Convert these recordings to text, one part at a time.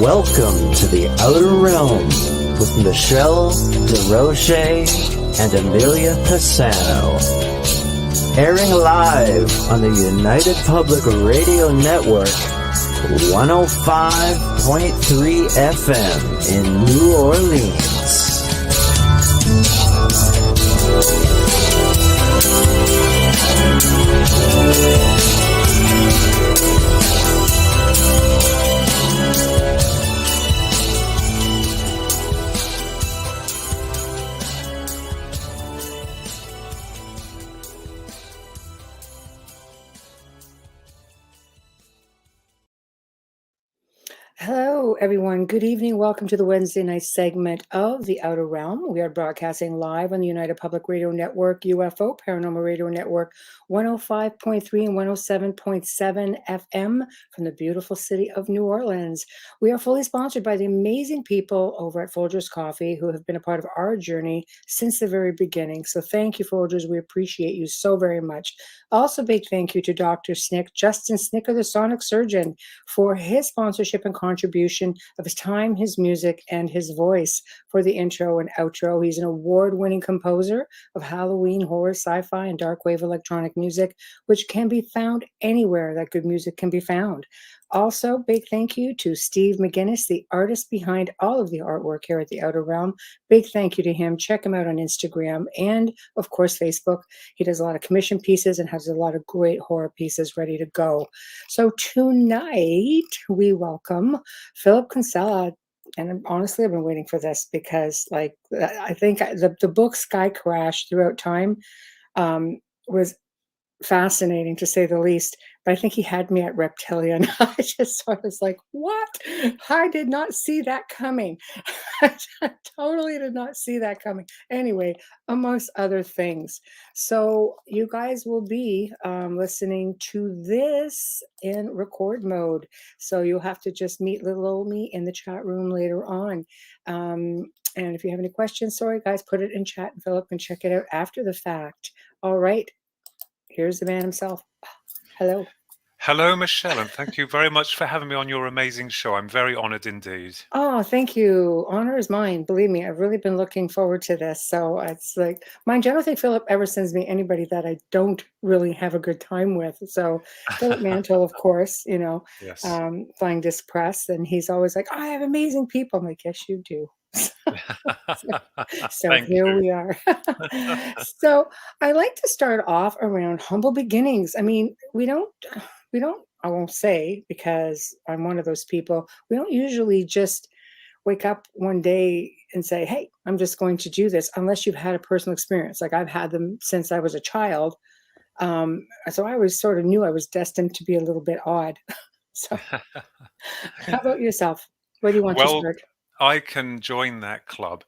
Welcome to the Outer Realm with Michelle DeRoche and Amelia Pisano. Airing live on the United Public Radio Network, 105.3 FM in New Orleans. Hello, everyone. Good evening. Welcome to the Wednesday night segment of The Outer Realm. We are broadcasting live on the United Public Radio Network, UFO Paranormal Radio Network, 105.3 and 107.7 FM from the beautiful city of New Orleans. We are fully sponsored by the amazing people over at Folgers Coffee who have been a part of our journey since the very beginning. So thank you, Folgers. We appreciate you so very much. Also, big thank you to Dr. Snick, Justin Snicker, the sonic surgeon, for his sponsorship and contribution of his time, his music, and his voice for the intro and outro. He's an award-winning composer of Halloween, horror, sci-fi, and dark wave electronic music, which can be found anywhere that good music can be found. Also, big thank you to Steve McGinnis, the artist behind all of the artwork here at the Outer Realm. Big thank you to him. Check him out on Instagram and, of course, Facebook. He does a lot of commission pieces and has a lot of great horror pieces ready to go. So tonight, we welcome Philip Kinsella. And honestly, I've been waiting for this because, I think the book Sky Crash throughout time was fascinating, to say the least. But I think he had me at Reptilian. I just was like, what? I did not see that coming. I totally did not see that coming. Anyway, amongst other things. So you guys will be listening to this in record mode. So you'll have to just meet little old me in the chat room later on. And if you have any questions, sorry guys, put it in chat and Philip can check it out after the fact. All right. Here's the man himself. Hello. Hello, Michelle, and thank you very much for having me on your amazing show. I'm very honored indeed. Oh, thank you. Honor is mine. Believe me, I've really been looking forward to this. So it's like, mind you, I don't think Philip ever sends me anybody that I don't really have a good time with. So Philip Mantle, of course, Yes. Flying Disc Press, and he's always like, I have amazing people. I'm like, yes, you do. So here we are. So I like to start off around humble beginnings. I mean, we don't, I won't say, because I'm one of those people, we don't usually just wake up one day and say, hey, I'm just going to do this, unless you've had a personal experience. Like I've had them since I was a child. So I always sort of knew I was destined to be a little bit odd. So how about yourself? Where do you want to start? I can join that club.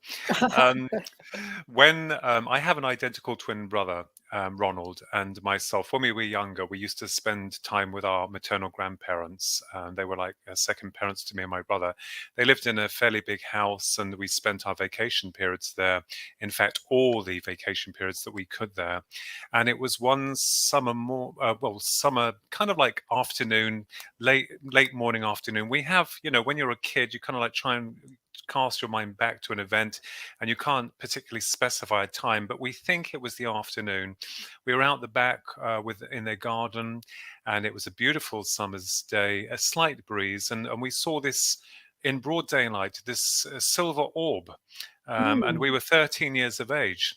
When I have an identical twin brother, Ronald, and myself, when we were younger, we used to spend time with our maternal grandparents. They were like second parents to me and my brother. They lived in a fairly big house, and we spent our vacation periods there. In fact, all the vacation periods that we could there. And it was one summer, summer kind of like afternoon, late morning afternoon. We have, when you're a kid, you kind of like try and cast your mind back to an event, and you can't particularly specify a time, but we think it was the afternoon. We were out the back in their garden, and it was a beautiful summer's day, a slight breeze, and we saw this in broad daylight, this silver orb, and we were 13 years of age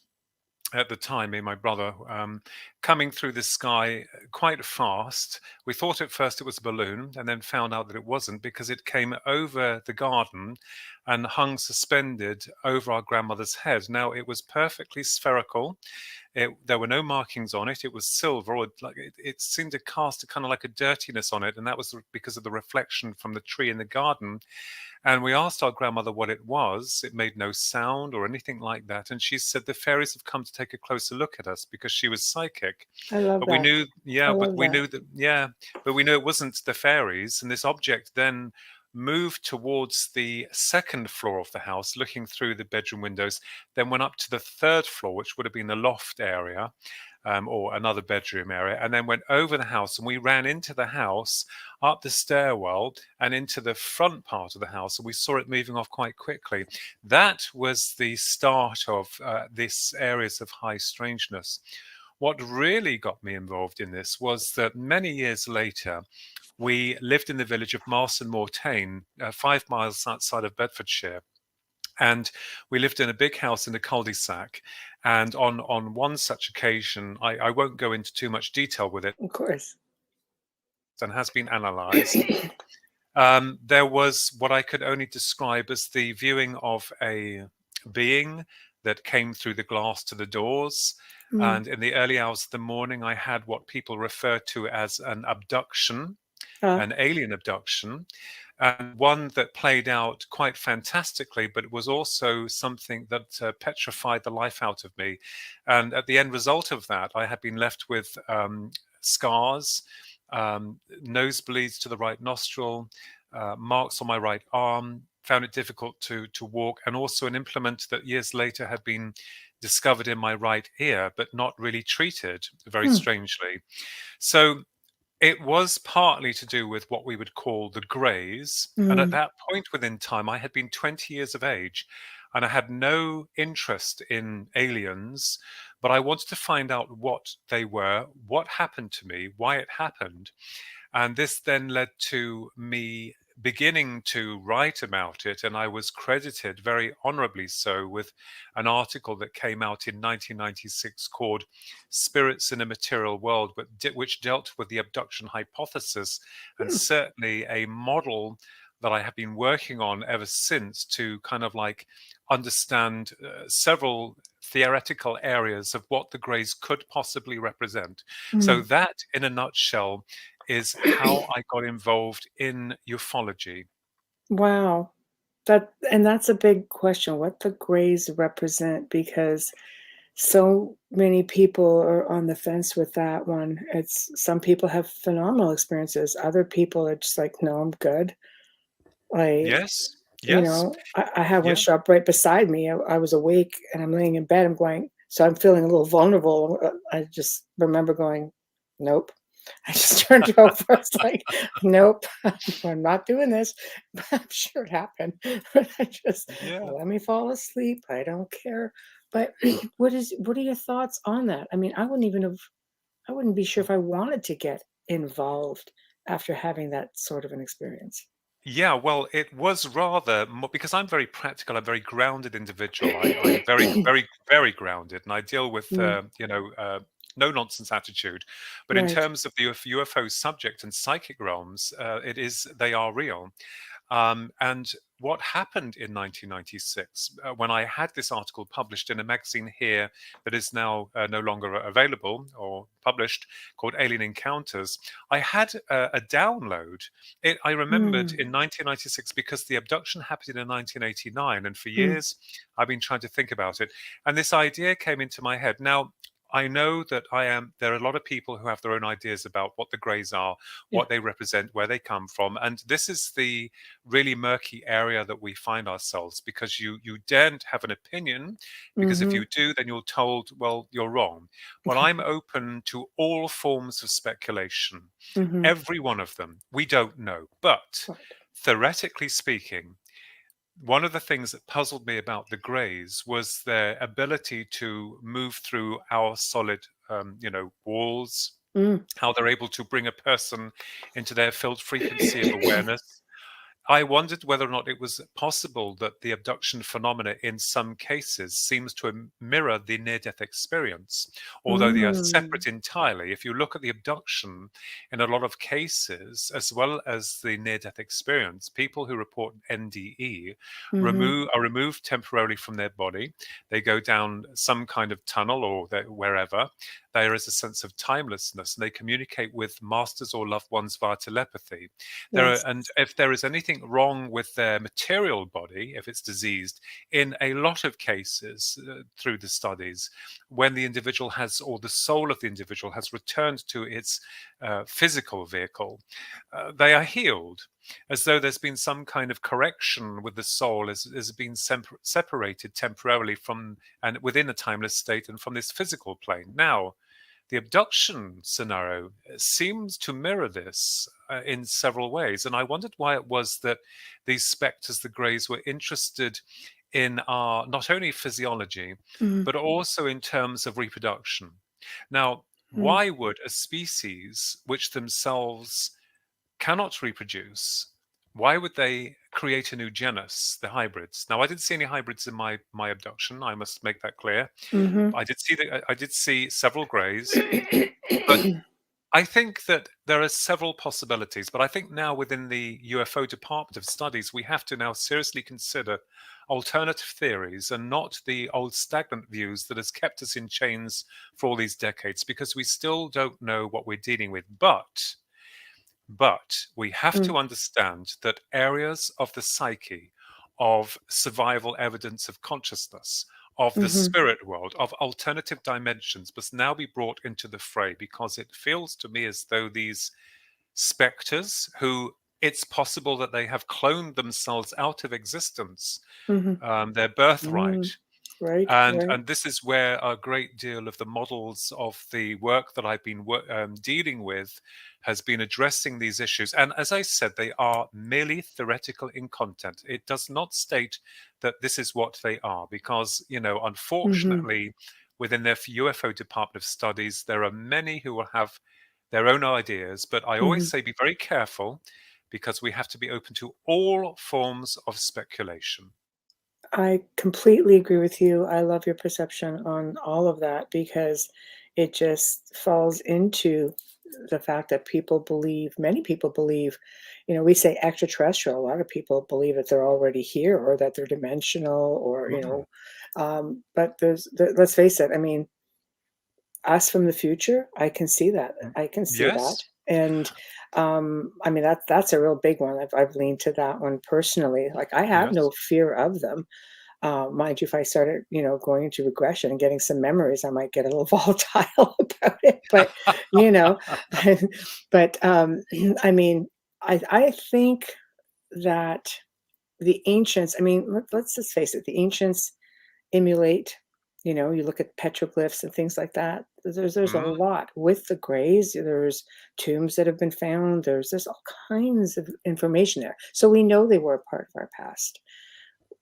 at the time, me and my brother, coming through the sky quite fast. We thought at first it was a balloon, and then found out that it wasn't, because it came over the garden and hung suspended over our grandmother's head. Now, it was perfectly spherical. There were no markings on it. It was silver, or it seemed to cast a kind of like a dirtiness on it, and that was because of the reflection from the tree in the garden. And we asked our grandmother what it was. It made no sound or anything like that. And she said the fairies have come to take a closer look at us, because she was psychic. I love but that. we knew, but we knew it wasn't the fairies. And this object then moved towards the second floor of the house, looking through the bedroom windows, then went up to the third floor, which would have been the loft area. or another bedroom area, and then went over the house, and we ran into the house, up the stairwell, and into the front part of the house, and we saw it moving off quite quickly. That was the start of this areas of high strangeness. What really got me involved in this was that many years later, we lived in the village of Marston Mortain, 5 miles outside of Bedfordshire. And we lived in a big house in a cul-de-sac. And on one such occasion, I won't go into too much detail with it, Of course. and has been analyzed. There was what I could only describe as the viewing of a being that came through the glass to the doors. And in the early hours of the morning, I had what people refer to as an abduction, an alien abduction, and one that played out quite fantastically, but was also something that petrified the life out of me. And at the end result of that, I had been left with scars, nosebleeds to the right nostril, marks on my right arm, found it difficult to walk, and also an implement that years later had been discovered in my right ear, but not really treated, very strangely. So it was partly to do with what we would call the greys. And at that point within time, I had been 20 years of age, and I had no interest in aliens, but I wanted to find out what they were, what happened to me, why it happened. And this then led to me beginning to write about it, and I was credited, very honorably so, with an article that came out in 1996 called Spirits in a Material World, but which dealt with the abduction hypothesis, and certainly a model that I have been working on ever since to kind of like understand several theoretical areas of what the greys could possibly represent. So that, in a nutshell, is how I got involved in ufology. Wow. That's a big question, what the greys represent, because so many people are on the fence with that one. It's some people have phenomenal experiences. Other people are just like, no, I'm good. Like, Yes, yes, I had one yeah. show up right beside me. I was awake and I'm laying in bed. I'm going, so I'm feeling a little vulnerable. I just remember going, nope. I just turned it over. I was like, nope, I'm not doing this. But I'm sure it happened. But I just Yeah. let me fall asleep. I don't care. But what are your thoughts on that? I mean, I wouldn't be sure if I wanted to get involved after having that sort of an experience. Yeah, well, it was rather because I'm very practical, I'm a very grounded individual. I'm very, very, very grounded, and I deal with Mm, no nonsense attitude. But in right. terms of the UFO subject and psychic realms, they are real. And what happened in 1996, when I had this article published in a magazine here that is now no longer available or published, called Alien Encounters, I had a download. I remembered Mm, in 1996 because the abduction happened in 1989, and for mm, years I've been trying to think about it. And this idea came into my head. Now, I know that there are a lot of people who have their own ideas about what the greys are, yeah. what they represent, where they come from. And this is the really murky area that we find ourselves, because you daren't have an opinion, because if Mhm. you do, then you're told, well, you're wrong. Well, I'm open to all forms of speculation, Mhm. every one of them. We don't know. But Right. theoretically speaking, one of the things that puzzled me about the Greys was their ability to move through our solid, walls, Mm, how they're able to bring a person into their field frequency of awareness. I wondered whether or not it was possible that the abduction phenomena in some cases seems to mirror the near-death experience, although they are mm, separate entirely. If you look at the abduction in a lot of cases, as well as the near-death experience, people who report NDE mhm. are removed temporarily from their body. They go down some kind of tunnel or wherever. There is a sense of timelessness, and they communicate with masters or loved ones via telepathy. Yes. And if there is anything wrong with their material body, if it's diseased, in a lot of cases through the studies, when the individual has, or the soul of the individual has returned to its physical vehicle, they are healed, as though there's been some kind of correction with the soul, has been separated temporarily from and within a timeless state and from this physical plane. Now, the abduction scenario seems to mirror this in several ways. And I wondered why it was that these specters, the Greys, were interested in our not only physiology, but also in terms of reproduction. Now, why would a species which themselves cannot reproduce, why would they create a new genus, the hybrids? Now, I didn't see any hybrids in my abduction. I must make that clear. I did see several Greys, but I think that there are several possibilities. But I think now within the UFO Department of Studies, we have to now seriously consider alternative theories and not the old stagnant views that has kept us in chains for all these decades, because we still don't know what we're dealing with. But we have to understand that areas of the psyche, of survival evidence of consciousness, of the spirit world, of alternative dimensions must now be brought into the fray, because it feels to me as though these specters, who it's possible that they have cloned themselves out of existence, their birthright. And this is where a great deal of the models of the work that I've been dealing with has been addressing these issues. And as I said, they are merely theoretical in content. It does not state that this is what they are, because, you know, unfortunately, within their UFO Department of Studies, there are many who will have their own ideas. But I always say be very careful, because we have to be open to all forms of speculation. I completely agree with you. I love your perception on all of that, because it just falls into the fact that people believe, many people believe, you know, we say extraterrestrial. A lot of people believe that they're already here, or that they're dimensional, or, you know, but let's face it. I mean, us from the future, I can see that. I can see that. Yes. And I mean, that's a real big one. I've leaned to that one personally. Like, I have no Yes. fear of them. Mind you, if I started, you know, going into regression and getting some memories, I might get a little volatile about it. But, you know, but I mean, I think that the ancients, I mean, let's just face it, the ancients emulate, you know, you look at petroglyphs and things like that. There's a Mm, lot with the Greys. There's tombs that have been found. There's all kinds of information there. So we know they were a part of our past.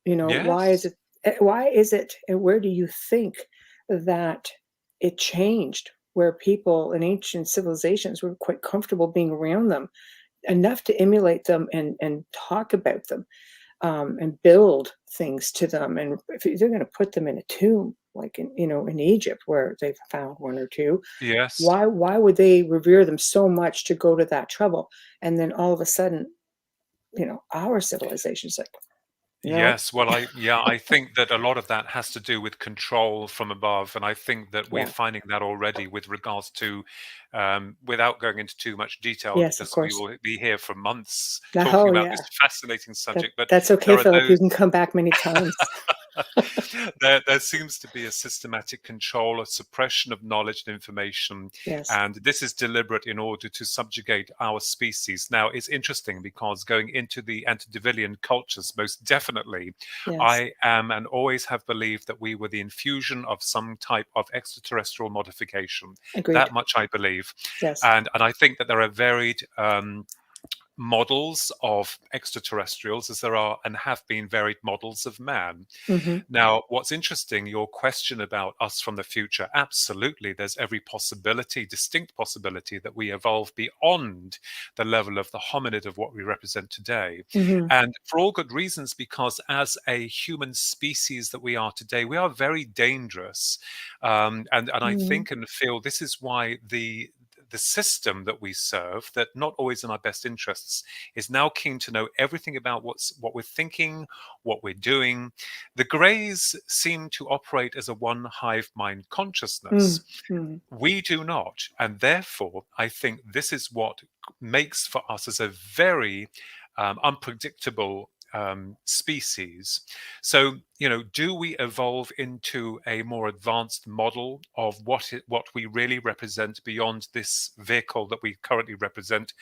You know, yes. why is it, and where do you think that it changed, where people in ancient civilizations were quite comfortable being around them enough to emulate them and talk about them, and build things to them? And if they're going to put them in a tomb, like in, you know, in Egypt, where they've found one or two, Yes. why would they revere them so much to go to that trouble? And then all of a sudden, you know, our civilization's like, no. Yes, well, I think that a lot of that has to do with control from above, and I think that we're Yeah. finding that already with regards to, without going into too much detail, Yes, of because we course. will be here for months talking Oh, about yeah. this fascinating subject. But That's okay, there are Philip. You those. can come back many times. There seems to be a systematic control, a suppression of knowledge and information, Yes. and this is deliberate in order to subjugate our species. Now, it's interesting because going into the antediluvian cultures, most definitely, Yes. I am and always have believed that we were the infusion of some type of extraterrestrial modification. Agreed. That much I believe, Yes. and I think that there are varied models of extraterrestrials, as there are and have been varied models of man. Mhm. Now, what's interesting, your question about us from the future, absolutely, there's every possibility, distinct possibility, that we evolve beyond the level of the hominid of what we represent today. Mhm. And for all good reasons, because as a human species that we are today, we are very dangerous. And I Mhm. think and feel this is why the system that we serve, that not always in our best interests, is now keen to know everything about what we're thinking, what we're doing. The Greys seem to operate as a one hive mind consciousness. Mm. Mhm. We do not. And therefore, I think this is what makes for us as a very unpredictable species. So, you know, do we evolve into a more advanced model of what we really represent beyond this vehicle that we currently represent?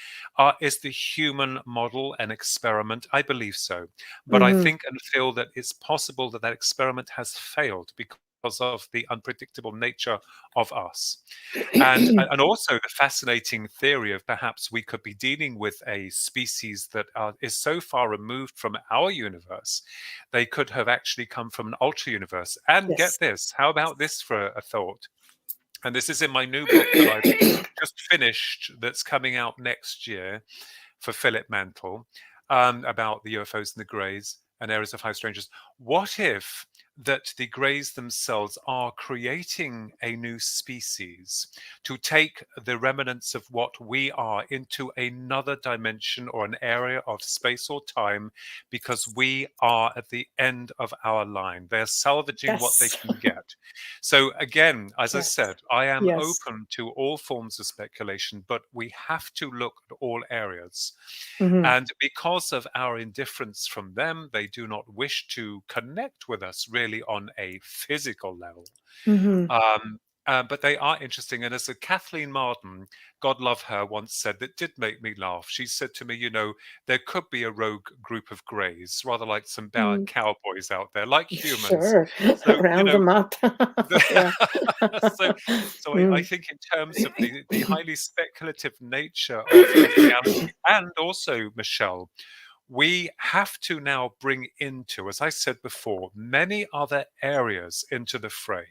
Is the human model an experiment? I believe so. But I Mhm. think and feel that it's possible that that experiment has failed, because because of the unpredictable nature of us. And also the fascinating theory of perhaps we could be dealing with a species that is so far removed from our universe, they could have actually come from an ultra universe. And Yes. get this, how about this for a thought? And this is in my new book that I've just finished, that's coming out next year for Philip Mantle, about the UFOs and the Greys and areas of high strangeness. What if that the Greys themselves are creating a new species to take the remnants of what we are into another dimension or an area of space or time, because we are at the end of our line. They're salvaging what they can get. So again, as I said, I am open to all forms of speculation, but we have to look at all areas. And because of our indifference from them, they do not wish to connect with us really on a physical level. But they are interesting. And as a Kathleen Marden, God love her, once said, that did make me laugh. She said to me, you know, there could be a rogue group of Greys, rather like some bad cowboys out there, like humans. Sure, so, round them up. so I think in terms of the highly speculative nature of reality, and also, Michelle, we have to now bring into, as I said before, many other areas into the fray.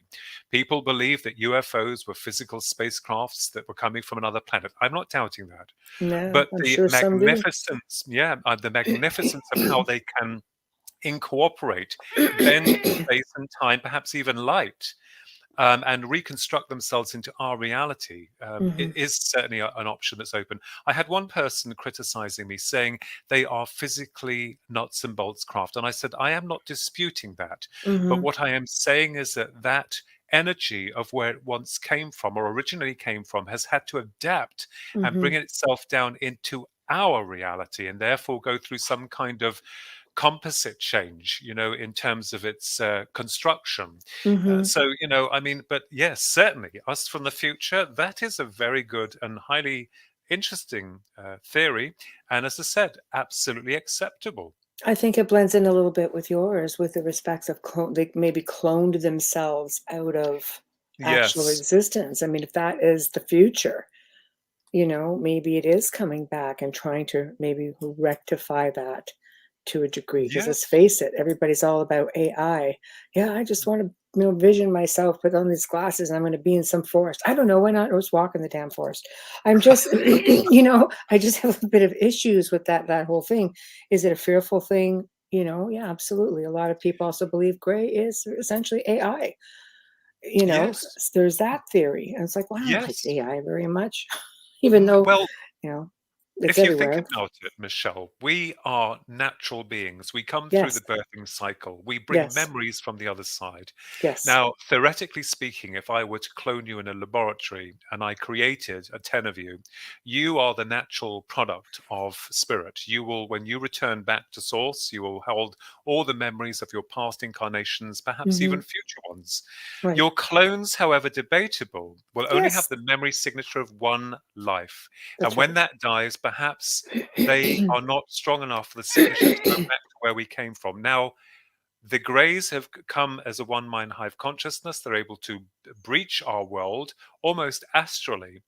People believe that UFOs were physical spacecrafts that were coming from another planet. I'm not doubting that. No, but I'm the sure magnificence, the magnificence of how they can incorporate, bend space and time, perhaps even light, and reconstruct themselves into our reality, it is certainly an option that's open. I had one person criticizing me, saying they are physically nuts and bolts craft. And I said, I am not disputing that. But what I am saying is that energy of where it once came from, or originally came from, has had to adapt and bring itself down into our reality, and therefore go through some kind of composite change, you know, in terms of its construction. So, you know, I mean, but yes, certainly us from the future, that is a very good and highly interesting theory. And as I said, absolutely acceptable. I think it blends in a little bit with yours, with the respects of they maybe cloned themselves out of actual Yes. existence. I mean, if that is the future, you know, maybe it is coming back and trying to maybe rectify that to a degree. Because let's Yes. face it, everybody's all about AI. Yeah, I just want to, you know, vision myself, put on these glasses, and I'm going to be in some forest. I don't know, why not? Let's walk in the damn forest. I'm just, you know, I just have a bit of issues with that whole thing. Is it a fearful thing? You know, yeah, absolutely. A lot of people also believe gray is essentially AI. You know, Yes. there's that theory. And it's like, well, I don't like Yes. AI very much, even though, Well, you know, it's if you think everywhere. about it, Michelle, we are natural beings. We come through Yes, the birthing cycle. We bring yes, memories from the other side. yes. Now, theoretically speaking, if I were to clone you in a laboratory and I created 10 of you, you are the natural product of spirit. You will, when you return back to source, you will hold all the memories of your past incarnations, perhaps even future ones. Right. Your clones, however debatable, will only have Yes, the memory signature of one life. And that's when right. that dies, perhaps they are not strong enough for the signature to go back to where we came from. Now, the Greys have come as a one mind hive consciousness. They're able to breach our world almost astrally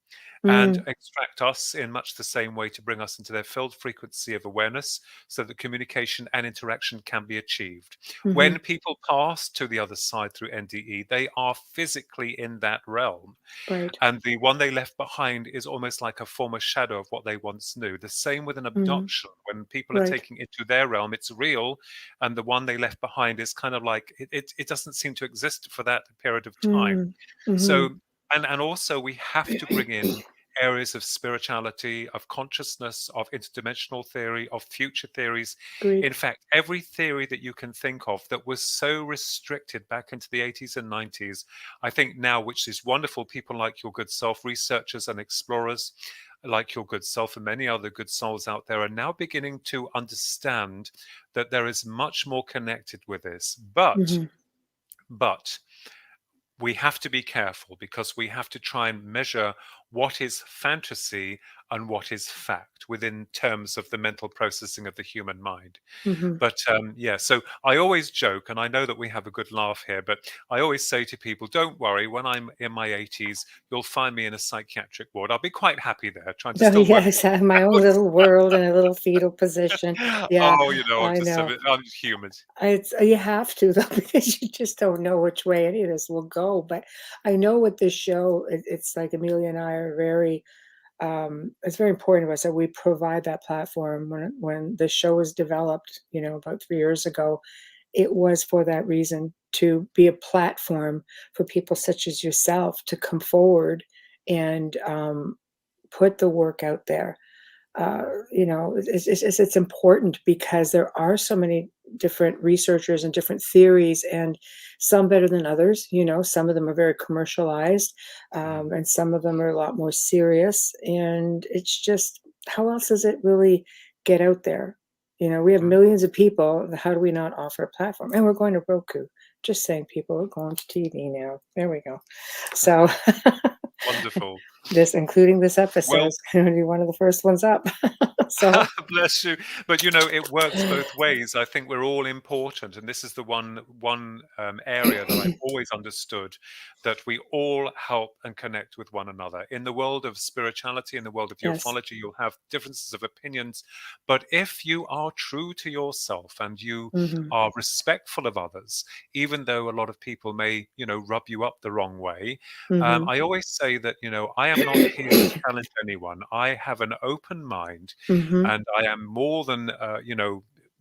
and Mm, extract us in much the same way to bring us into their filled frequency of awareness so that communication and interaction can be achieved. mhm, When people pass to the other side through NDE, they are physically in that realm. right. And the one they left behind is almost like a former shadow of what they once knew. The same with an Mhm, abduction. When people are right. taking it to their realm, it's real. And the one they left behind is kind of like, it doesn't seem to exist for that period of time. Mm, mhm. So, and also we have to bring in areas of spirituality, of consciousness, of interdimensional theory, of future theories. Agreed. In fact, every theory that you can think of that was so restricted back into the 80s and 90s, I think now, which is wonderful, people like your good self, researchers and explorers like your good self and many other good souls out there, are now beginning to understand that there is much more connected with this. But Mhm, we have to be careful, because we have to try and measure what is fantasy and what is fact within terms of the mental processing of the human mind. Mm-hmm. But yeah, so I always joke, and I know that we have a good laugh here, but I always say to people, don't worry, when I'm in my 80s, you'll find me in a psychiatric ward. I'll be quite happy there, trying to Oh, still work. yes, I have my own little world in a little fetal position. Yeah, Oh, you know, I'm I just know. I'm human. It's you have to though because you just don't know which way any of this will go. But I know with this show, it's like Amelia and I are very. It's very important to us that we provide that platform. When the show was developed, about 3 years ago, it was for that reason to be a platform for people such as yourself to come forward and put the work out there. It's important because there are so many different researchers and different theories, and some better than others. Some of them are very commercialized, Mm. and some of them are a lot more serious. And it's just, how else does it really get out there? We have Mm. millions of people. How do we not offer a platform? And we're going to Roku. Just saying, people, we're going to TV now. There we go. So Wonderful. including this episode, Well, is going to be one of the first ones up. So bless you. But it works both ways. I think we're all important, and this is the one area that I've always understood, that we all help and connect with one another. In the world of spirituality, in the world of yes. ufology, you'll have differences of opinions, but if you are true to yourself and you Mhm. are respectful of others, even though a lot of people may rub you up the wrong way, Mhm. I always say that I am not here to challenge anyone. I have an open mind, Mhm. and I am more than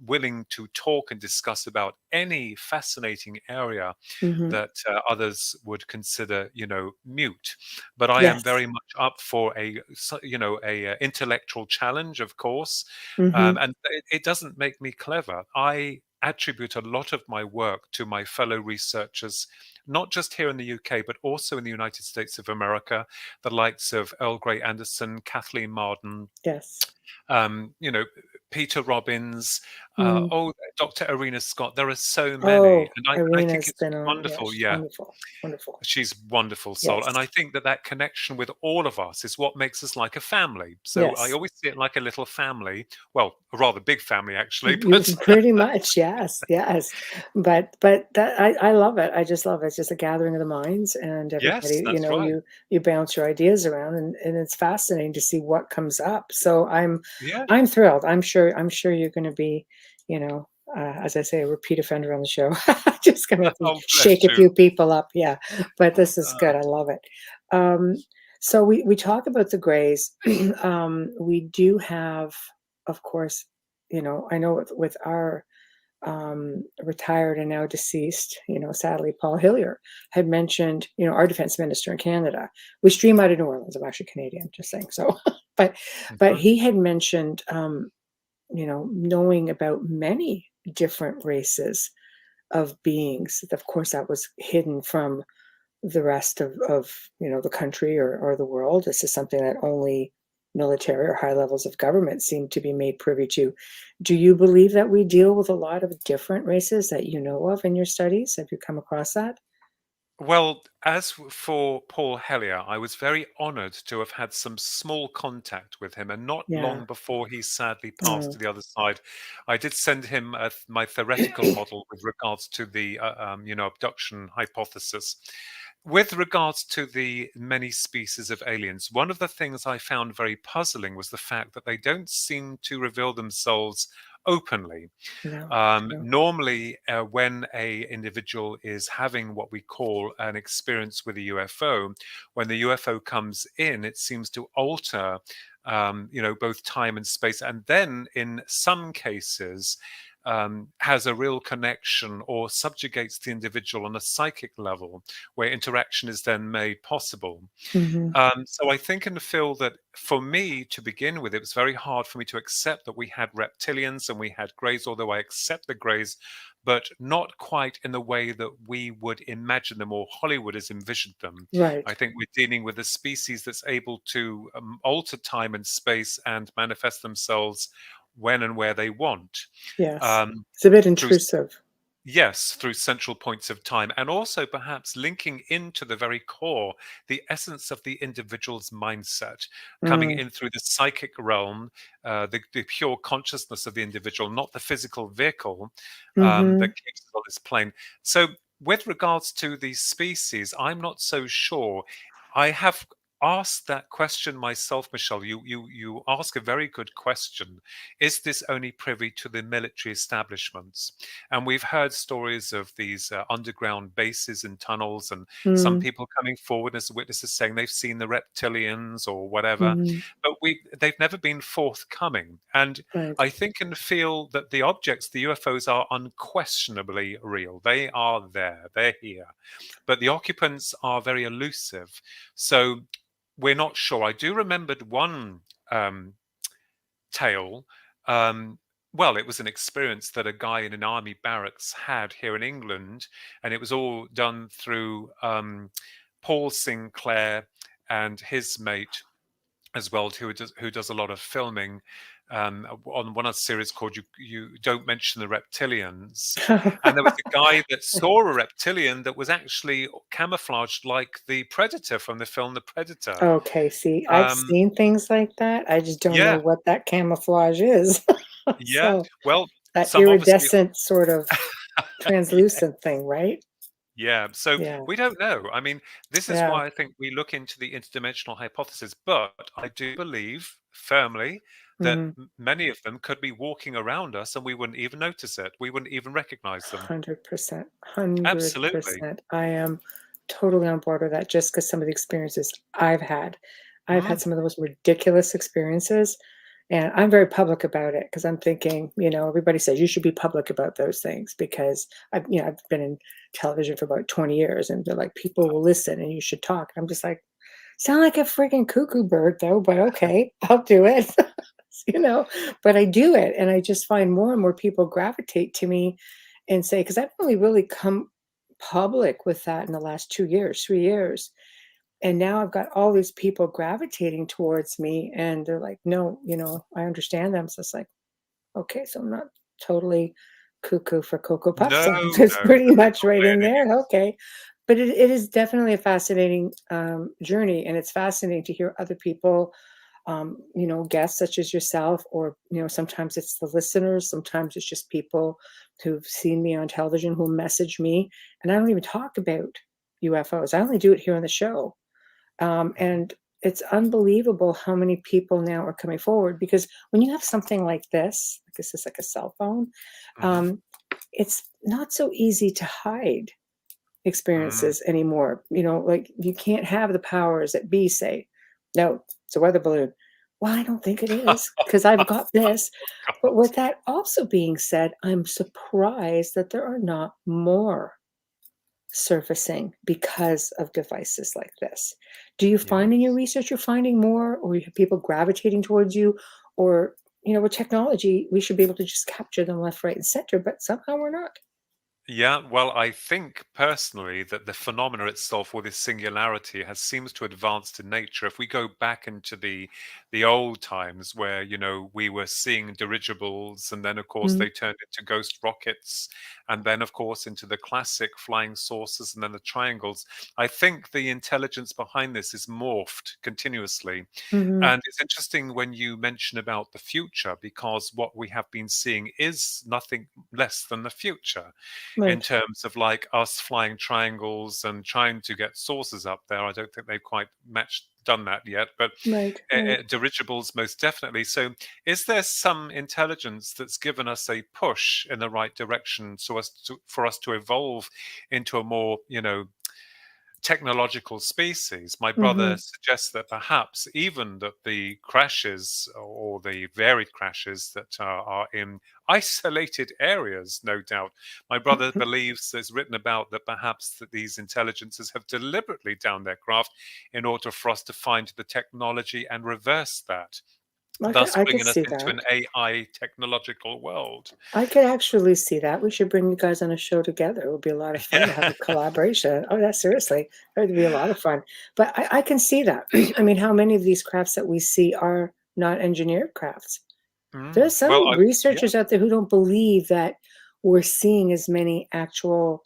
willing to talk and discuss about any fascinating area Mhm. that others would consider mute. But I am Yes. very much up for a intellectual challenge, of course, Mhm. and it doesn't make me clever. I attribute a lot of my work to my fellow researchers, not just here in the UK, but also in the United States of America, the likes of Earl Grey Anderson, Kathleen Marden, Yes. um, you know, Peter Robbins, Mm. Dr. Arena Scott. There are so many, Oh, and I think Irina's it's been on. Yeah, wonderful. she's Yeah, wonderful. Wonderful. she's wonderful soul, Yes. and I think that connection with all of us is what makes us like a family. So I Yes. always see it like a little family. Well, a rather big family actually, You but pretty much, yes, yes. But that I love it. I just love it. It's just a gathering of the minds, and yes, everybody, that's right. you bounce your ideas around, and it's fascinating to see what comes up. So Yeah. I'm thrilled. I'm sure you're going to be, as I say, a repeat offender on the show. Just going to have to Oh, shake bless a you. few people up. Yeah, but this is Uh, good. I love it. Um, so we talk about the Greys. We do have, of course, I know with our retired and now deceased, sadly, Paul Hillier had mentioned, our defense minister in Canada. We stream out of New Orleans. I'm actually Canadian, just saying. So, but mhm. he had mentioned, knowing about many different races of beings. Of course, that was hidden from the rest of the country or the world. This is something that only military or high levels of government seem to be made privy to. Do you believe that we deal with a lot of different races that you know of in your studies? Have you come across that? Well, as for Paul Hellier, I was very honored to have had some small contact with him, and not Yeah. long before he sadly passed Mm. to the other side, I did send him my theoretical model with regards to the abduction hypothesis. With regards to the many species of aliens, one of the things I found very puzzling was the fact that they don't seem to reveal themselves openly. No. No. Normally, when a individual is having what we call an experience with a UFO, when the UFO comes in, it seems to alter, both time and space, and then in some cases has a real connection or subjugates the individual on a psychic level, where interaction is then made possible. Hmm. So I think and feel that for me to begin with, it was very hard for me to accept that we had reptilians and we had greys, although I accept the greys, but not quite in the way that we would imagine them or Hollywood has envisioned them. Right. I think we're dealing with a species that's able to alter time and space and manifest themselves when and where they want. Yes. Um, It's a bit through intrusive. Yes, through central points of time, and also perhaps linking into the very core, the essence of the individual's mindset, coming Mm, in through the psychic realm, the pure consciousness of the individual, not the physical vehicle that hmm keeps us on this plane. So, with regards to these species, I'm not so sure. I have asked that question myself, Michelle. You ask a very good question. Is this only privy to the military establishments? And we've heard stories of these underground bases and tunnels, and some mm, people coming forward as witnesses saying they've seen the reptilians or whatever, hmm but they've never been forthcoming. And Right. I think and feel that the objects, the UFOs, are unquestionably real. They are there, they're here, but the occupants are very elusive. So we're not sure. I do remember one um, tale. Um, well, it was an experience that a guy in an army barracks had here in England, and it was all done through Paul Sinclair and his mate as well, who does a lot of filming on one of the series called "You Don't Mention the Reptilians," and there was a guy that saw a reptilian that was actually camouflaged like the Predator from the film The Predator. Okay, see, I've Um, seen things like that. I just don't know yeah, what that camouflage is. yeah. So Well, that some obviously. iridescent sort of translucent thing, right? Yeah, so Yeah, we don't know. I mean, this is yeah. why I think we look into the interdimensional hypothesis, but I do believe firmly that hmm many of them could be walking around us and we wouldn't even notice it. We wouldn't even recognize them. 100%. Absolutely. 100%. I am totally on board with that just because some of the experiences I've had. I've had Mm, some of the most ridiculous experiences, and I'm very public about it because I'm thinking, everybody says you should be public about those things because I've been in television for about 20 years and they're like, people will listen and you should talk. I'm just like, sound like a freaking cuckoo bird though, but okay, I'll do it. you know, but I do it. And I just find more and more people gravitate to me and say, because I've only really come public with that in the last 2 years, 3 years. And now I've got all these people gravitating towards me and they're like, no, I understand them. So it's like, okay, so I'm not totally cuckoo for Cocoa Puffs. no, I'm just no, pretty no, much not right by in any there. means. Okay. But it is definitely a fascinating journey. And it's fascinating to hear other people, guests such as yourself, or, sometimes it's the listeners, sometimes it's just people who've seen me on television who message me. And I don't even talk about UFOs. I only do it here on the show. Mhm. And it's unbelievable how many people now are coming forward because when you have something like this is like a cell phone, Mhm. um, it's not so easy to hide Mm. experiences anymore. Like you can't have the powers that be say, no, it's a weather balloon. Well, I don't think it is because I've got this. But God. with that also being said, I'm surprised that there are not more surfacing because of devices like this. Do you find in your Yes. research you're finding more, or you have people gravitating towards you, or with technology, we should be able to just capture them left, right, and center, but somehow we're not. Yeah, well, I think personally that the phenomena itself, or this singularity, has seems to advance in nature. If we go back into the old times where we were seeing dirigibles, and then of course Mhm, they turned into ghost rockets, and then of course into the classic flying saucers, and then the triangles. I think the intelligence behind this is morphed continuously, mhm, and it's interesting when you mention about the future, because what we have been seeing is nothing less than the future in right, terms of like us flying triangles and trying to get sources up there. I don't think they've quite done that yet, but right, right. dirigibles most definitely. So, is there some intelligence that's given us a push in the right direction, for us to evolve into a more technological species? My brother Mhm, suggests that perhaps even that the crashes, or the varied crashes that are in isolated areas, no doubt. My brother believes there's written about that perhaps that these intelligences have deliberately downed their craft in order for us to find the technology and reverse that, thus I could bringing us see into an that. AI technological world. I could actually see that. We should bring you guys on a show together. It would be a lot of fun to have Yeah. a collaboration. Oh, that's seriously, that would be a lot of fun. But I can see that. I mean, how many of these crafts that we see are not engineered crafts? There's Well, some yeah. researchers out there who don't believe that we're seeing as many actual,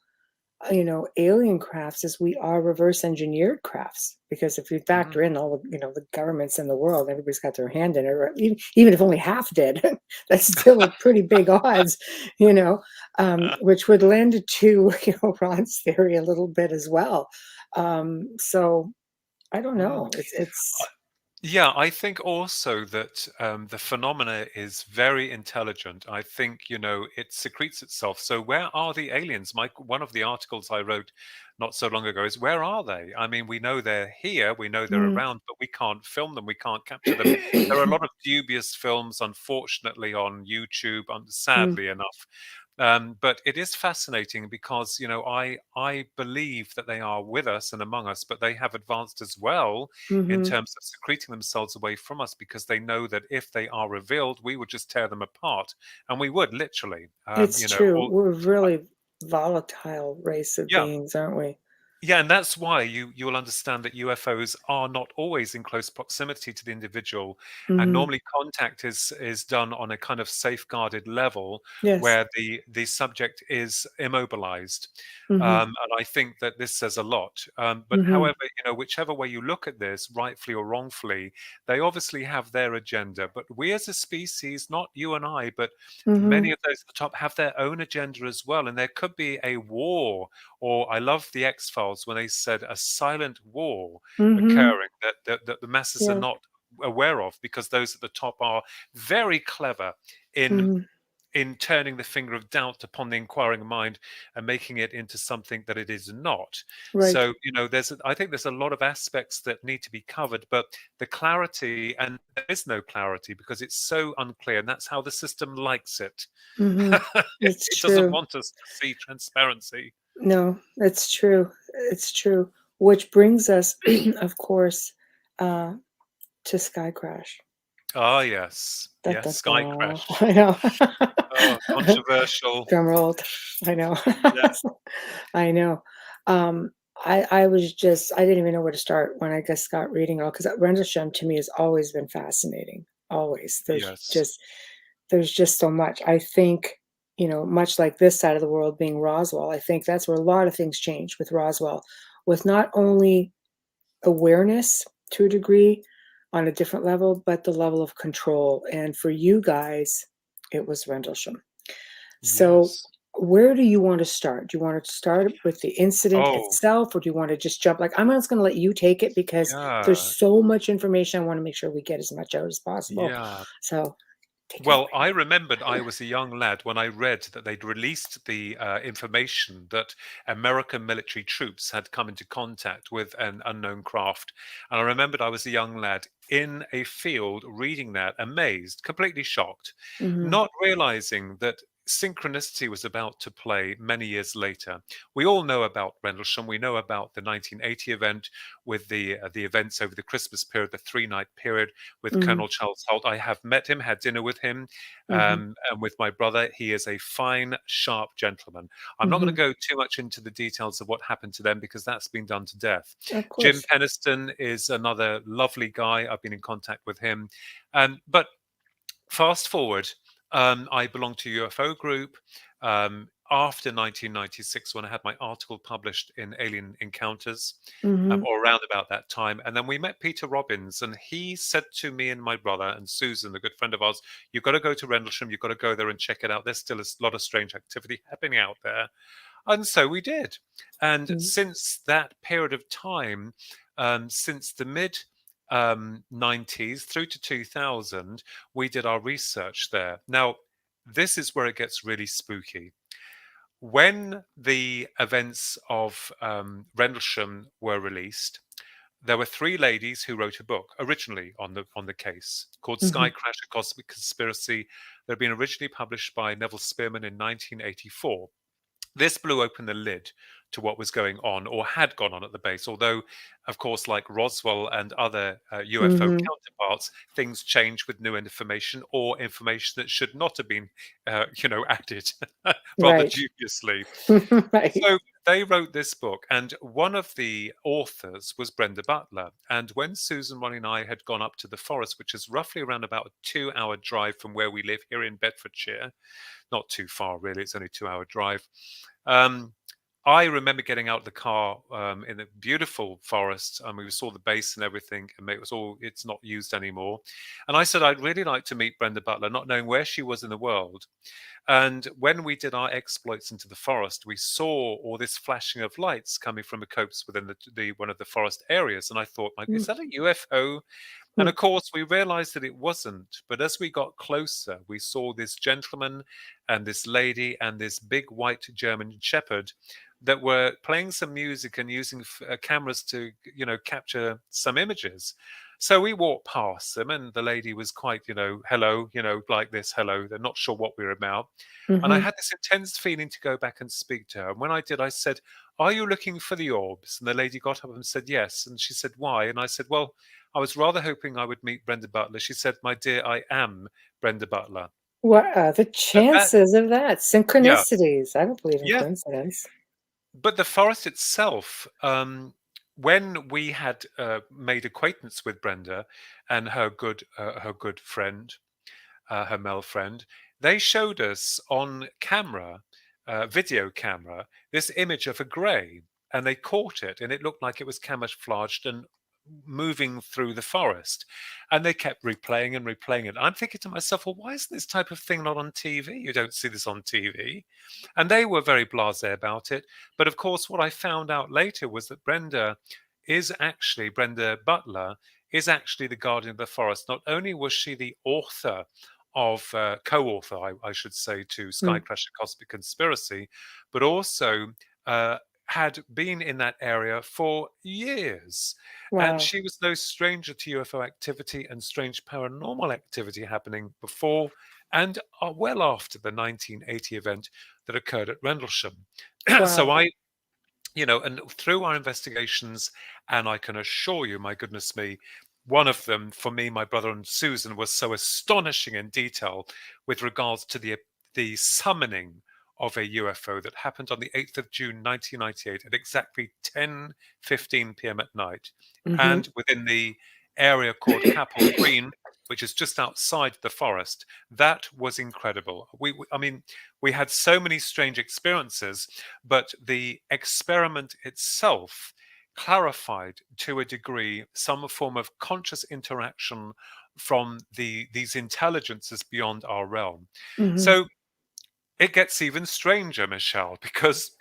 alien crafts as we are reverse engineered crafts. Because if you factor in all the, the governments in the world, everybody's got their hand in it, or even if only half did, that's still a pretty big odds, which would lend to, Ron's theory a little bit as well. So I don't Mm. know. It's Yeah, I think also that the phenomena is very intelligent. I think, it secretes itself. So where are the aliens? One of the articles I wrote not so long ago is, where are they? I mean, we know they're here, we know they're Mm. around, but we can't film them, we can't capture them. There are a lot of dubious films, unfortunately, on YouTube, Mm. sadly enough. But it is fascinating because, I believe that they are with us and among us, but they have advanced as well in Mhm. terms of secreting themselves away from us, because they know that if they are revealed, we would just tear them apart, and we would literally. It's true. All, We're a really volatile race of yeah, beings, aren't we? yeah, and that's why you'll understand that UFOs are not always in close proximity to the individual, and Mhm. normally contact is done on a kind of safeguarded level Yes. where the subject is immobilized, Mhm. and I think that this says a lot. But Mhm. however, whichever way you look at this, rightfully or wrongfully, they obviously have their agenda. But we as a species, not you and I, but many Mhm. of those at the top have their own agenda as well, and there could be a war, or I love the X-Files when they said a silent war Mhm. occurring that the masses are Yeah. not aware of, because those at the top are very clever in Mhm. in turning the finger of doubt upon the inquiring mind and making it into something that it is not. Right. So, I think there's a lot of aspects that need to be covered, but the clarity, and there is no clarity because it's so unclear, and that's how the system likes it. Mhm. It's It doesn't true. want us to see transparency. No, it's true. It's true. Which brings us, of course, uh, to Sky Crash. Ah, yes. Da, Yes, da, Sky da. Crash. I know. Oh, controversial. Drum roll. I know. Yeah. I know. Um, I was just I didn't even know where to start when I just got reading all, because Rendlesham to me has always been fascinating. Always. Yes. There's just so much. I think, much like this side of the world being Roswell, I think that's where a lot of things change with Roswell, with not only awareness to a degree on a different level, but the level of control. And for you guys, it was Rendlesham. So, Yes. where do you want to start? Do you want to start with the incident Oh, itself, or do you want to just jump? Like, I'm just going to let you take it because there's yeah. so much information. I want to make sure we get as much out as possible. Yeah. So, take it Well, away. I remembered I was a young lad when I read that they'd released the information that American military troops had come into contact with an unknown craft. And I remembered I was a young lad in a field reading that, amazed, completely shocked, Hmm. not realizing that synchronicity was about to play many years later. We all know about Rendlesham. We know about the 1980 event with the events over the Christmas period, the 3-night period with Hmm. Colonel Charles Holt. I have met him, had dinner with him, Hmm. and with my brother. He is a fine, sharp gentleman. I'm not going to Hmm. go too much into the details of what happened to them because that's been done to death. Of Jim course. Peniston is another lovely guy. I've been in contact with him. But fast forward, I belong to a UFO group. After 1996, when I had my article published in Alien Encounters, Hmm. or around about that time, and then we met Peter Robbins, and he said to me and my brother and Susan, a good friend of ours, "You've got to go to Rendlesham. You've got to go there and check it out. There's still a lot of strange activity happening out there." And so we did. And since that period of time, since the mid 90s through to 2000, we did our research there. Now, this is where it gets really spooky. When the events of Rendlesham were released, there were three ladies who wrote a book originally on the case called Hmm. Sky Crash: A Cosmic Conspiracy. That had been originally published by Neville Spearman in 1984. This blew open the lid to what was going on or had gone on at the base. Although, of course, like Roswell and other UFO Hmm. counterparts, things change with new information or information that should not have been, added rather Right. dubiously. Right. So they wrote this book, and one of the authors was Brenda Butler. And when Susan, Ronnie, and I had gone up to the forest, which is roughly around about a 2-hour drive from where we live here in Bedfordshire, not too far really, it's only a 2-hour drive. I remember getting out of the car in a beautiful forest, and we saw the base and everything, and it's not used anymore. And I said, I'd really like to meet Brenda Butler, not knowing where she was in the world. And when we did our exploits into the forest, we saw all this flashing of lights coming from a copse within the one of the forest areas. And I thought, like, is that a UFO? And of course, we realized that it wasn't. But as we got closer, we saw this gentleman and this lady and this big white German shepherd that were playing some music and using cameras to, capture some images. So we walked past them, and the lady was quite, hello, like this, hello. They're not sure what we're about. And I had this intense feeling to go back and speak to her. And when I did, I said, are you looking for the orbs? And the lady got up and said, yes. And she said, why? And I said, well, I was rather hoping I would meet Brenda Butler. She said, my dear, I am Brenda Butler. What are the chances of that? Yeah, Synchronicities. I don't believe in yeah. coincidence. But the forest itself, when we had made acquaintance with Brenda and her good friend, her male friend, they showed us on camera, video camera, this image of a grey, and they caught it, and it looked like it was camouflaged and moving through the forest. And they kept replaying and replaying it. I'm thinking to myself, well, why isn't this type of thing not on TV? You don't see this on TV. And they were very blasé about it. But of course, what I found out later was that Brenda Butler is actually the guardian of the forest. Not only was she the author of co-author, I should say, to Sky Crash: Cosmic Conspiracy, but also had been in that area for years. Wow. And she was no stranger to UFO activity and strange paranormal activity happening before and well after the 1980 event that occurred at Rendlesham. Wow. So and through our investigations, and I can assure you, my goodness me, one of them, for me, my brother and Susan, was so astonishing in detail with regards to the summoning of a UFO that happened on the 8th of June 1998 at exactly 10:15 p.m. at night, and within the area called Capel Green, which is just outside the forest. That was incredible. I mean, we had so many strange experiences, but the experiment itself clarified to a degree some form of conscious interaction from these intelligences beyond our realm. So it gets even stranger, Michelle, because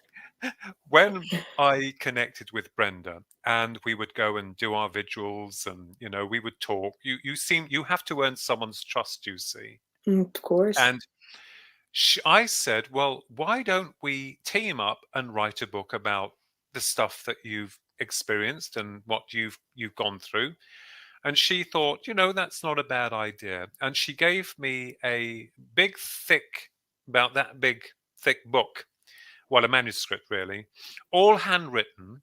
when I connected with Brenda and we would go and do our vigils and we would talk, you have to earn someone's trust, you see. Of course. And I said, well, why don't we team up and write a book about the stuff that you've experienced and what you've gone through? And she thought, that's not a bad idea. And she gave me a big, thick, about that big, thick book, well, a manuscript really, all handwritten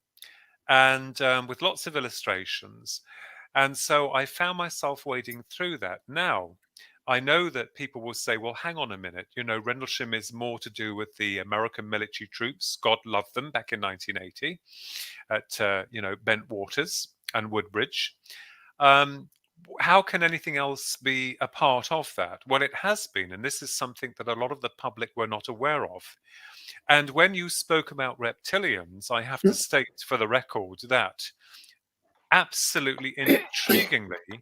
and with lots of illustrations. And so I found myself wading through that. Now, I know that people will say, well, hang on a minute. Rendlesham is more to do with the American military troops. God loved them back in 1980 at, Bentwaters and Woodbridge. How can anything else be a part of that? Well, it has been, and this is something that a lot of the public were not aware of. And when you spoke about reptilians, I have to state for the record that absolutely intriguingly,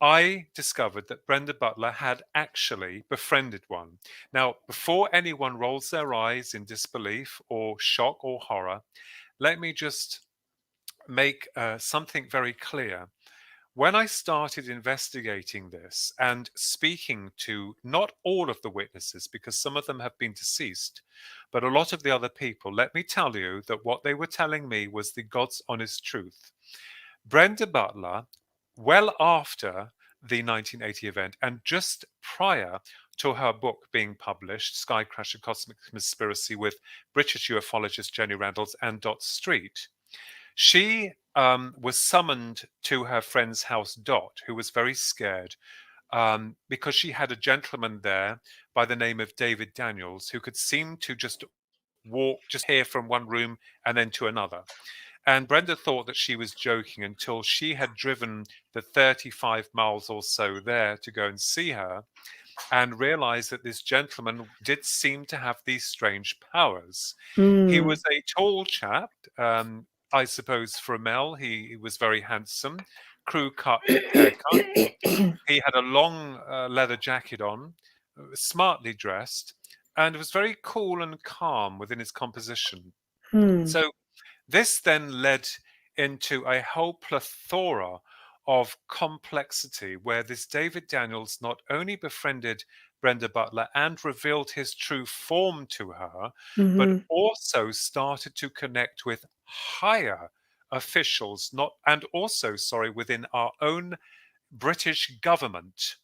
I discovered that Brenda Butler had actually befriended one. Now, before anyone rolls their eyes in disbelief or shock or horror, let me just make something very clear. When I started investigating this and speaking to not all of the witnesses, because some of them have been deceased, but a lot of the other people, let me tell you that what they were telling me was the God's honest truth. Brenda Butler, well after the 1980 event and just prior to her book being published, Sky Crash: A Cosmic Conspiracy, with British ufologist Jenny Randles and Dot Street, she was summoned to her friend's house, Dot, who was very scared because she had a gentleman there by the name of David Daniels who could seem to just walk just here from one room and then to another. And Brenda thought that she was joking until she had driven the 35 miles or so there to go and see her, and realized that this gentleman did seem to have these strange powers. He was a tall chap, I suppose for a male. He was very handsome, crew cut haircut. He had a long leather jacket on, smartly dressed, and was very cool and calm within his composition. So this then led into a whole plethora of complexity where this David Daniels not only befriended Brenda Butler and revealed his true form to her, but also started to connect with higher officials, within our own British government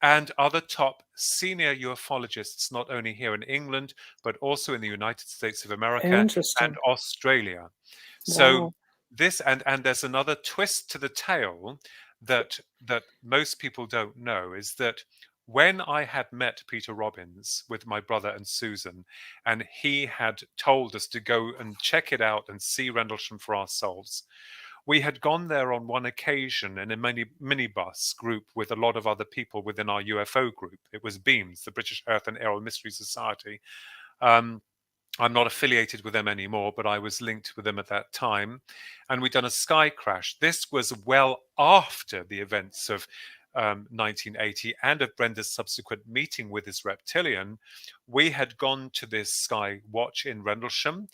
and other top senior ufologists, not only here in England, but also in the United States of America Interesting. and Australia. So Wow. this, and there's another twist to the tale that most people don't know, is that when I had met Peter Robbins with my brother and Susan, and he had told us to go and check it out and see Rendlesham for ourselves, we had gone there on one occasion in a minibus group with a lot of other people within our UFO group. It was BEAMS, the British Earth and Aerial Mystery Society. I'm not affiliated with them anymore, but I was linked with them at that time. And we'd done a sky crash. This was well after the events of 1980 and of Brenda's subsequent meeting with this reptilian. We had gone to this sky watch in Rendlesham,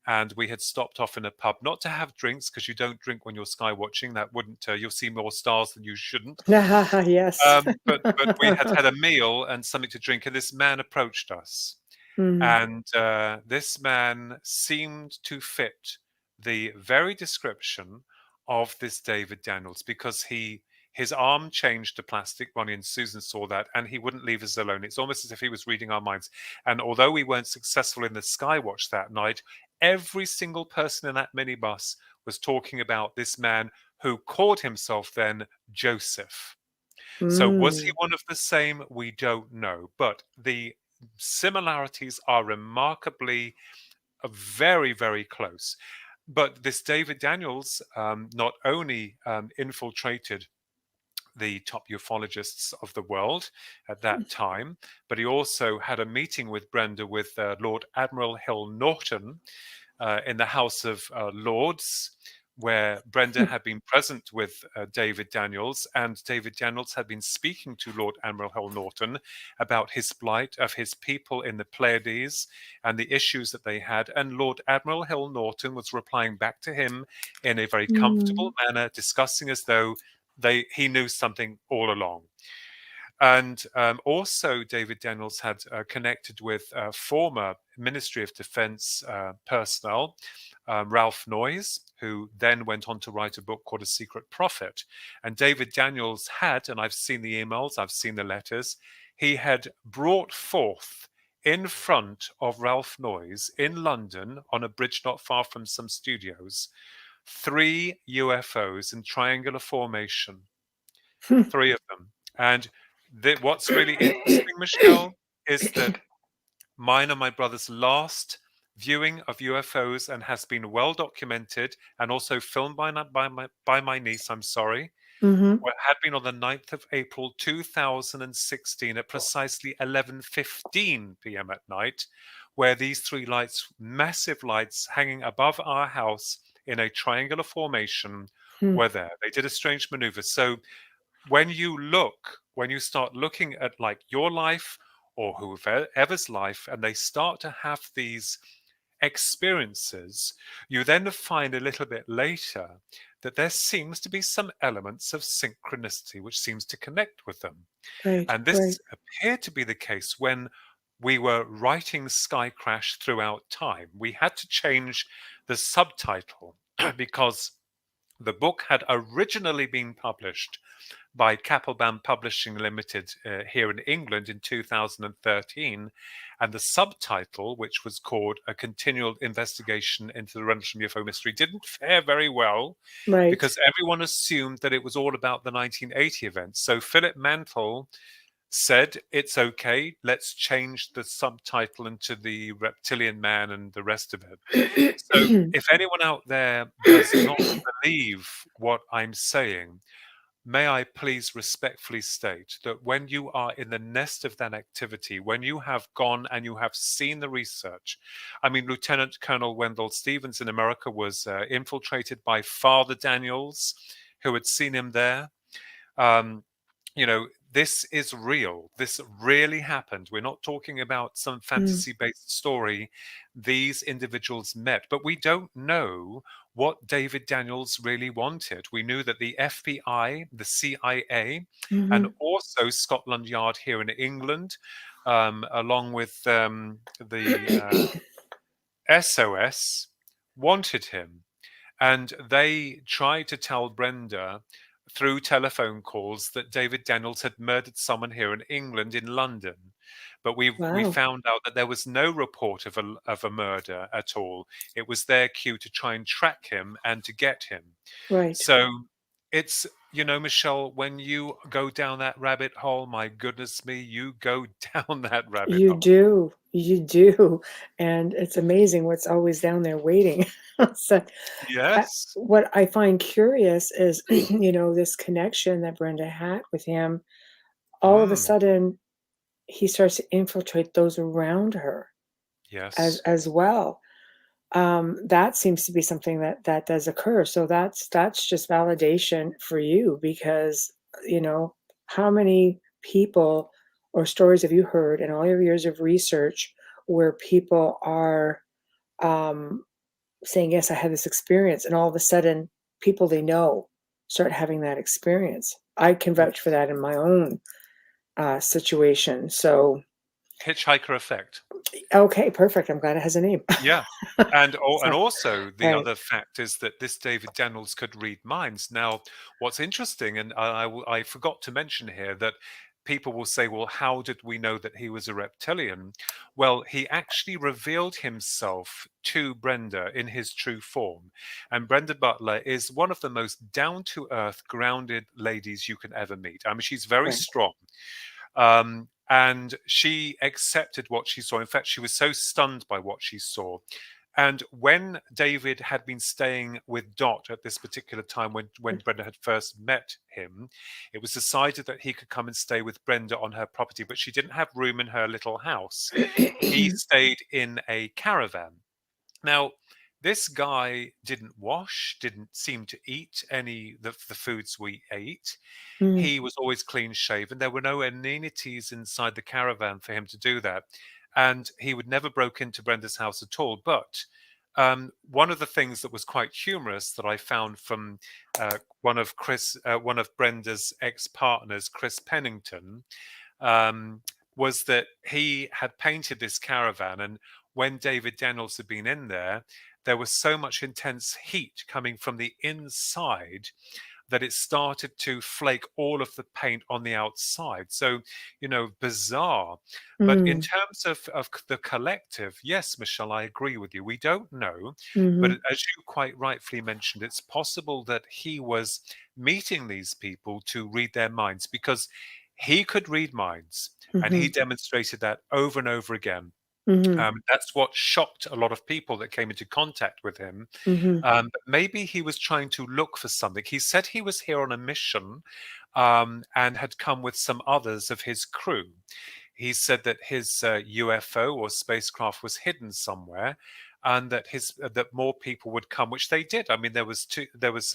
and we had stopped off in a pub, not to have drinks, because you don't drink when you're sky watching. That wouldn't, you'll see more stars than you shouldn't. Yes. But we had a meal and something to drink, and this man approached us. And this man seemed to fit the very description of this David Daniels, because his arm changed to plastic. Ronnie and Susan saw that, and he wouldn't leave us alone. It's almost as if he was reading our minds. And although we weren't successful in the Skywatch that night, every single person in that minibus was talking about this man who called himself then Joseph. So was he one of the same? We don't know. But the similarities are remarkably very, very close. But this David Daniels not only infiltrated the top ufologists of the world at that time, but he also had a meeting with Brenda with Lord Admiral Hill Norton in the House of Lords, where Brenda had been present with David Daniels, and David Daniels had been speaking to Lord Admiral Hill Norton about his plight of his people in the Pleiades and the issues that they had. And Lord Admiral Hill Norton was replying back to him in a very comfortable manner, discussing as though he knew something all along. And also David Daniels had connected with former Ministry of Defense personnel, Ralph Noyes, who then went on to write a book called A Secret Prophet. And David Daniels had, and I've seen the emails, I've seen the letters, he had brought forth in front of Ralph Noyes in London on a bridge not far from some studios, 3 UFOs in triangular formation, 3 of them. And what's really interesting, Michelle, is that mine and my brother's last viewing of UFOs, and has been well documented and also filmed by my niece, I'm sorry, had been on the 9th of April 2016 at precisely 11:15 p.m. at night, where these 3 lights, massive lights hanging above our house in a triangular formation, were there. They did a strange maneuver. So when you start looking at like your life or whoever's life, and they start to have these experiences, you then find a little bit later that there seems to be some elements of synchronicity which seems to connect with them. And this appeared to be the case when we were writing Sky Crash throughout time. We had to change the subtitle because the book had originally been published by Kapelbaum Publishing Limited here in England in 2013. And the subtitle, which was called A Continual Investigation into the Rendlesham UFO Mystery, didn't fare very well, because everyone assumed that it was all about the 1980 events. So Philip Mantle said, it's okay, let's change the subtitle into the Reptilian Man and the rest of it. So if anyone out there does not believe what I'm saying, may I please respectfully state that when you are in the nest of that activity, when you have gone and you have seen the research, I mean, Lieutenant Colonel Wendell Stevens in America was infiltrated by Father Daniels, who had seen him there. You know, this is real. This really happened. We're not talking about some fantasy-based story. These individuals met, but we don't know what David Daniels really wanted. We knew that the FBI, the CIA, and also Scotland Yard here in England, along with the SOS, wanted him. And they tried to tell Brenda through telephone calls that David Daniels had murdered someone here in England, in London. But we Wow. found out that there was no report of a murder at all. It was their cue to try and track him and to get him. Right. So it's, you know, Michelle, when you go down that rabbit hole, my goodness me, you go down that rabbit You hole. do. You do. And it's amazing what's always down there waiting. So Yes. what I find curious is, you know, this connection that Brenda had with him. All of a Mm, sudden, he starts to infiltrate those around her yes. as well. That seems to be something that does occur. So that's just validation for you because, you know, how many people or stories have you heard in all your years of research where people are um, saying, yes, I had this experience, and all of a sudden people they know start having that experience. I can vouch for Yes. that in my own situation. So, Hitchhiker effect. okay, perfect. I'm glad it has a name. Yeah. And So, also the right. other fact is that this David Daniels could read minds. Now, what's interesting, and I forgot to mention here that people will say, well, how did we know that he was a reptilian? Well, he actually revealed himself to Brenda in his true form. And Brenda Butler is one of the most down-to-earth, grounded ladies you can ever meet. I mean, she's very Right. strong. And she accepted what she saw. In fact, she was so stunned by what she saw. And when David had been staying with Dot at this particular time, when Brenda had first met him, it was decided that he could come and stay with Brenda on her property, but she didn't have room in her little house. He stayed in a caravan. Now, this guy didn't wash, didn't seem to eat any of the foods we ate. Mm, He was always clean shaven. There were no amenities inside the caravan for him to do that. And he would never broke into Brenda's house at all. But one of the things that was quite humorous that I found from one of Brenda's ex-partners, Chris Pennington, was that he had painted this caravan, and when David Daniels had been in there, there was so much intense heat coming from the inside that it started to flake all of the paint on the outside. So, you know, bizarre. But in mm, terms of the collective, yes, Michelle, I agree with you. We don't know. But mhm, as you quite rightfully mentioned, it's possible that he was meeting these people to read their minds because he could read minds. And he mhm, demonstrated that over and over again. mhm, That's what shocked a lot of people that came into contact with him. mhm, But maybe he was trying to look for something. He said he was here on a mission and had come with some others of his crew. He said that his UFO or spacecraft was hidden somewhere, and that that more people would come, which they did. I mean, there was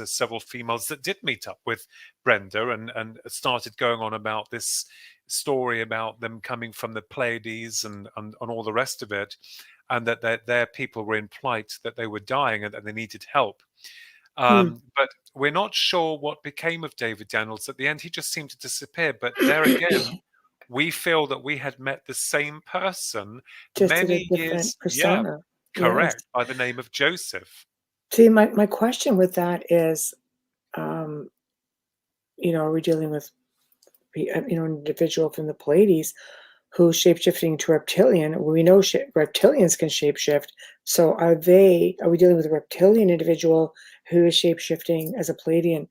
several females that did meet up with Brenda and started going on about this story about them coming from the Pleiades and all the rest of it, and that their people were in plight, that they were dying, and that they needed help. mm. But we're not sure what became of David Daniels. At the end, he just seemed to disappear. But there again, we feel that we had met the same person Just at a many different years, yeah, persona. Yes. correct, by the name of Joseph. See, my question with that is, um, you know, are we dealing with, you know, an individual from the Pleiades who's shapeshifting to reptilian? We know reptilians can shapeshift. So are we dealing with a reptilian individual who is shapeshifting as a Pleiadian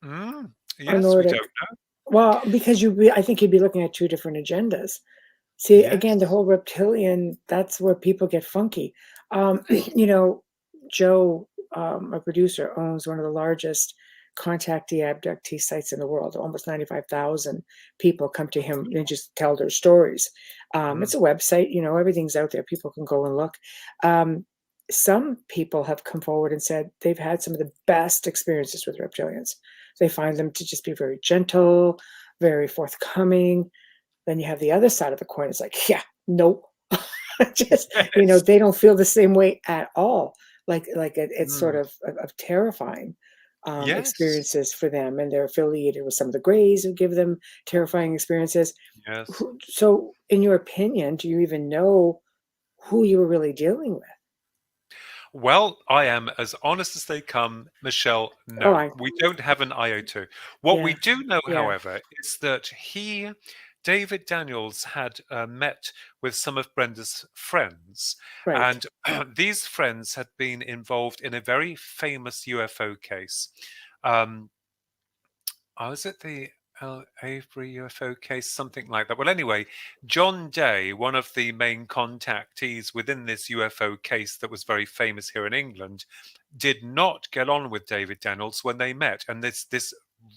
Mm, or yes, we Nordic? don't know. Well, because I think you'd be looking at two different agendas. See, again, the Yes. whole reptilian, that's where people get funky. You know, Joe, a producer, owns one of the largest contactee abductee sites in the world. Almost 95,000 people come to him and just tell their stories. Mm. It's a website, you know, everything's out there. People can go and look. Um, some people have come forward and said they've had some of the best experiences with reptilians. They find them to just be very gentle, very forthcoming. Then you have the other side of the coin. It's like, yeah, nope. Just, you know, Yes. they don't feel the same way at all. It's sort Mm. of terrifying Yes. experiences for them, and they're affiliated with some of the Greys who give them terrifying experiences. Yes. So, in your opinion, do you even know who you were really dealing with? Well, I am as honest as they come, Michelle. Oh, No, we don't have an IO2. What we yeah, do know, yeah, however, is that David Daniels, had met with some of Brenda's friends, right, and these friends had been involved in a very famous UFO case. Um, was it the Avery UFO case, something like that? Well, anyway, John Day, one of the main contactees within this UFO case that was very famous here in England, did not get on with David Daniels when they met, and this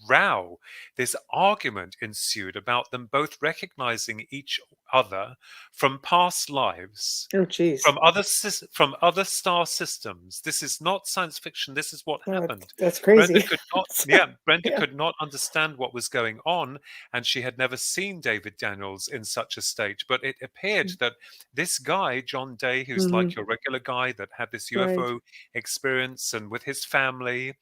row, this argument ensued about them both recognizing each other from past lives, oh, geez, from other star systems. This is not science fiction. This is what oh, happened. that's Brenda crazy. could not, yeah, Brenda Yeah, could not understand what was going on, and she had never seen David Daniels in such a state. But it appeared that this guy, John Day, who's mm-hmm. like your regular guy that had this Right, UFO experience and with his family,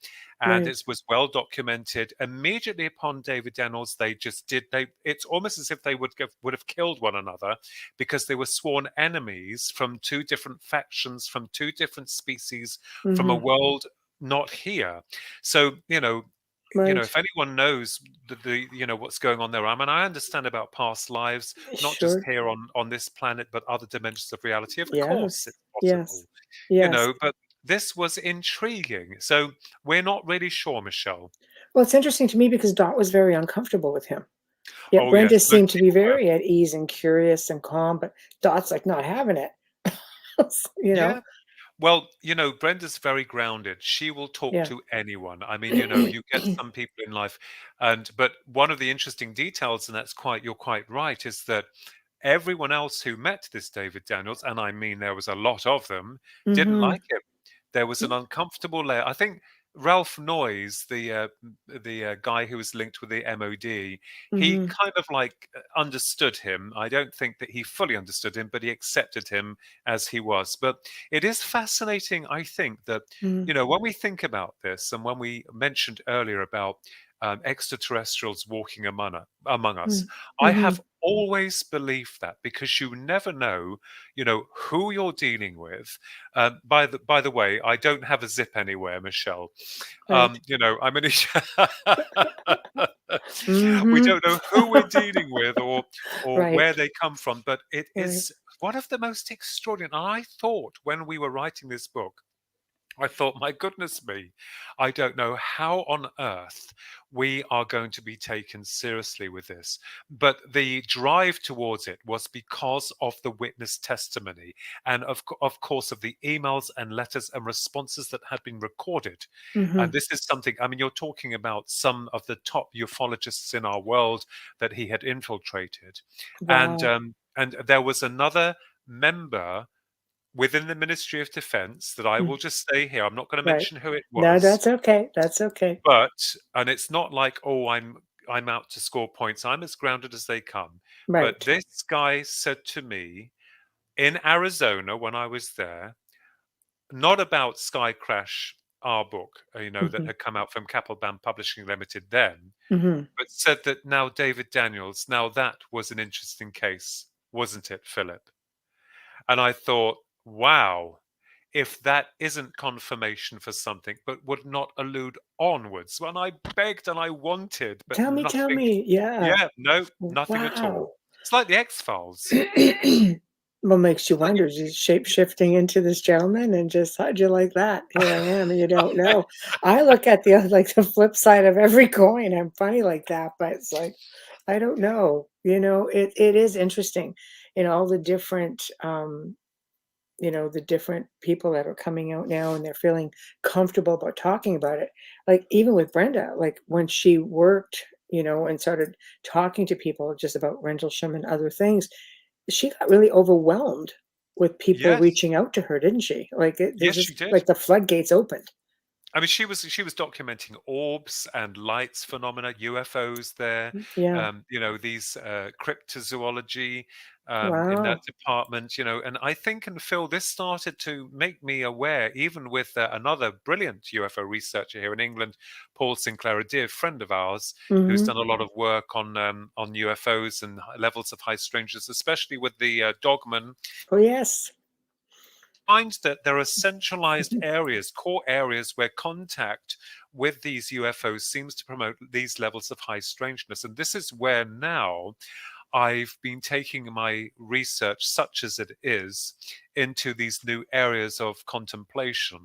and right, it was well documented. Immediately upon David Daniels, it's almost as if they would have killed one another, because they were sworn enemies from two different factions, from two different species, from a mm-hmm. world not here. So, Right, if anyone knows what's going on there, I mean, I understand about past lives, not just sure. here on this planet, but other dimensions of reality. Of course, Yes, it's yes, possible, yes. but this was intriguing. So we're not really sure, Michelle. Well, it's interesting to me because Dot was very uncomfortable with him. Yet Oh yes, Brenda most seemed to be people were. very at ease and curious and calm, but Dot's like not having it. You Yeah. know? Well, Brenda's very grounded. She will talk Yeah. to anyone. I mean, you get some people in life, but one of the interesting details, and you're quite right, is that everyone else who met this David Daniels, and I mean there was a lot of them, didn't Mhm. like him. There was an uncomfortable layer. I think Ralph Noyes, the guy who was linked with the MOD, he Mhm. kind of like understood him. I don't think that he fully understood him, but he accepted him as he was. But it is fascinating, I think, that Mhm. when we think about this, and when we mentioned earlier about extraterrestrials walking among us, Mhm. I have Mhm. always believed that, because you never know, who you're dealing with. By the way, I don't have a zip anywhere, Michelle. Right. I'm in we Mhm. don't know who we're dealing with, or Right. where they come from, but it Right. is one of the most extraordinary. And I thought, when we were writing this book, I thought, my goodness me, I don't know how on earth we are going to be taken seriously with this. But the drive towards it was because of the witness testimony, and of course of the emails and letters and responses that had been recorded. And Mhm. this is something, I mean, you're talking about some of the top ufologists in our world that he had infiltrated. And Wow. there was another member within the Ministry of Defence that I Mm. will just say here. I'm not going to Right. mention who it No, was, that's okay. That's okay. and it's not like, oh, I'm out to score points. I'm as grounded as they come. But Right. this guy said to me in Arizona when I was there, not about Sky Crash, our book, that Mhm. had come out from Kapelbaum Publishing Limited then, Mhm. but said that now David Daniels, now that was an interesting case, wasn't it, Philip? And I thought, wow, if that isn't confirmation for something, but would not allude onwards. When I begged and I wanted, but Tell nothing. me. Yeah. Yeah, no, nothing at all. Wow. It's like the X Files. What makes you wonder, is he shape-shifting into this gentleman and just, "How'd you like that? Here I am," and you don't know. I look at the like, the flip side of every coin. I'm funny like that, but it's like, I don't know, it is interesting, all the different, the different people that are coming out now, and they're feeling comfortable about talking about it. Like, even with Brenda, like, when she worked, and started talking to people just about Rendlesham and other things, she got really overwhelmed with people Yes. reaching out to her, didn't she? Like, there's Yes, she just did. like the floodgates opened. I mean, she was documenting orbs and lights phenomena, UFOs there. Yeah. These cryptozoology in that Wow. department. And I think, and Phil, this started to make me aware, even with another brilliant UFO researcher here in England, Paul Sinclair, a dear friend of ours, who's Mhm. done a lot of work on UFOs and levels of high strangeness, especially with the dogman. Oh, yes. Finds that there are centralized areas, core areas, where contact with these UFOs seems to promote these levels of high strangeness. And this is where now I've been taking my research, such as it is, into these new areas of contemplation.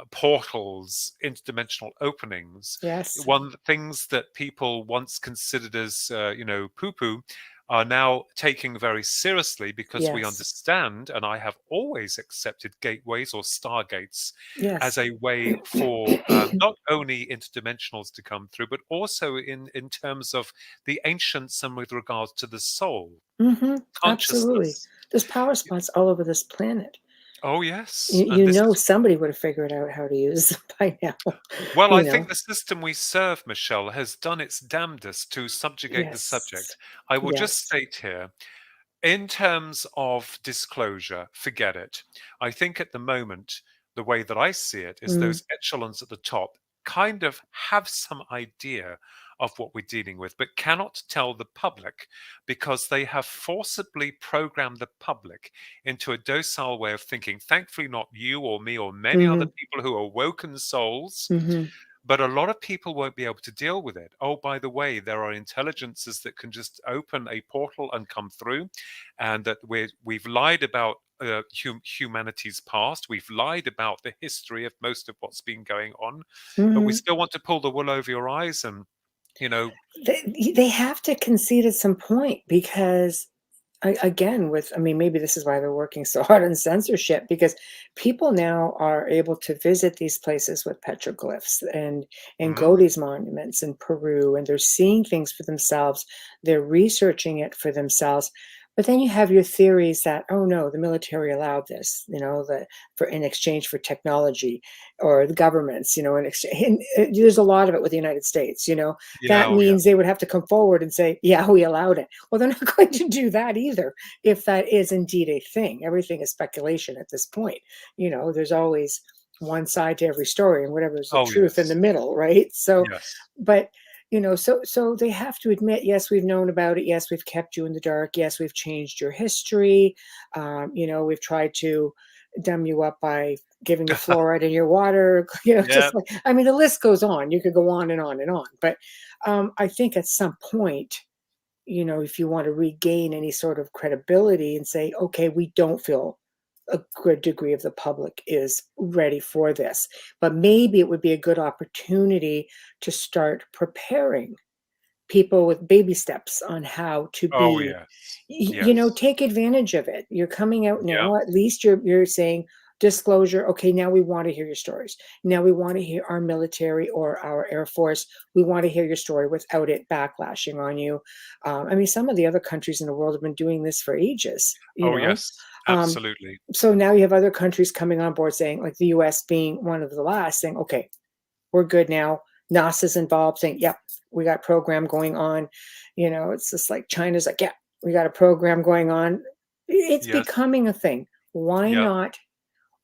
Portals, interdimensional openings. Yes. One things that people once considered as poo-poo are now taking very seriously, because we Yes. understand, and I have always accepted gateways or stargates as Yes. a way for not only interdimensionals to come through, but also in terms of the ancients and with regards to the soul, Mhm. Absolutely. consciousness. There's power spots all over this planet. Oh yes, You and this is somebody would have figured out how to use them by now, well, I you think know? the system we serve, Michelle, has done its damnedest to subjugate the Yes. subject. I will just Yes. state here, in terms of disclosure, forget it. I think at the moment, the way that I see it is Mm. those echelons at the top kind of have some idea of what we're dealing with, but cannot tell the public, because they have forcibly programmed the public into a docile way of thinking. Thankfully, not you or me or many other Mhm. people who are woken souls, Mhm. but a lot of people won't be able to deal with it. Oh, by the way, there are intelligences that can just open a portal and come through, and that we've lied about humanity's past. We've lied about the history of most of what's been going on, but we Mhm. still want to pull the wool over your eyes, and you know, They have to concede at some point, because again, with, I mean, maybe this is why they're working so hard on censorship, because people now are able to visit these places with petroglyphs and go to mm, these monuments in Peru, and they're seeing things for themselves. They're researching it for themselves. But then you have your theories that, oh no, the military allowed this, for in exchange for technology, or the governments, in exchange. And there's a lot of it with the United States. yeah, That oh yeah, means they would have to come forward and say, yeah, we allowed it. Well, they're not going to do that either, if that is indeed a thing. Everything is speculation at this point. There's always one side to every story, and whatever's the oh truth in the yes, middle, right? So, yes, but so they have to admit, yes, we've known about it. Yes, we've kept you in the dark. Yes, we've changed your history. We've tried to dumb you up by giving you fluoride in your water. yeah, Just like, I mean, the list goes on. You could go on and on and on. But I think at some point, if you want to regain any sort of credibility and say, okay, we don't feel a good degree of the public is ready for this, but maybe it would be a good opportunity to start preparing people with baby steps on how to oh be, yes, yes, take advantage of it. You're coming out yeah, now, at least you're saying disclosure. Okay, now we want to hear your stories. Now we want to hear our military or our Air Force. We want to hear your story without it backlashing on you. I mean, some of the other countries in the world have been doing this for ages. oh yes, Um, absolutely, so now you have other countries coming on board saying, like the US being one of the last, saying, okay, we're good now. NASA's involved, saying, yep, we got a program going on. It's just like China's like, yeah, we got a program going on. It's yes, becoming a thing. Why yeah. not?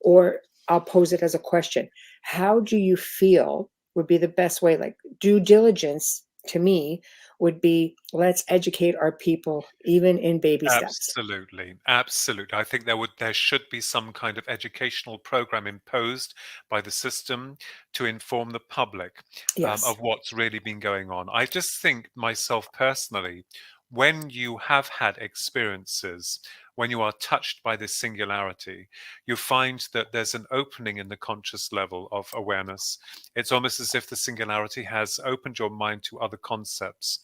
Or I'll pose it as a question. How do you feel would be the best way? Like, due diligence to me would be, let's educate our people, even in baby steps. Absolutely, absolutely. I think there should be some kind of educational program imposed by the system to inform the public Yes. of what's really been going on. I just think myself personally, when you have had experiences, when you are touched by this singularity, you find that there's an opening in the conscious level of awareness. It's almost as if the singularity has opened your mind to other concepts.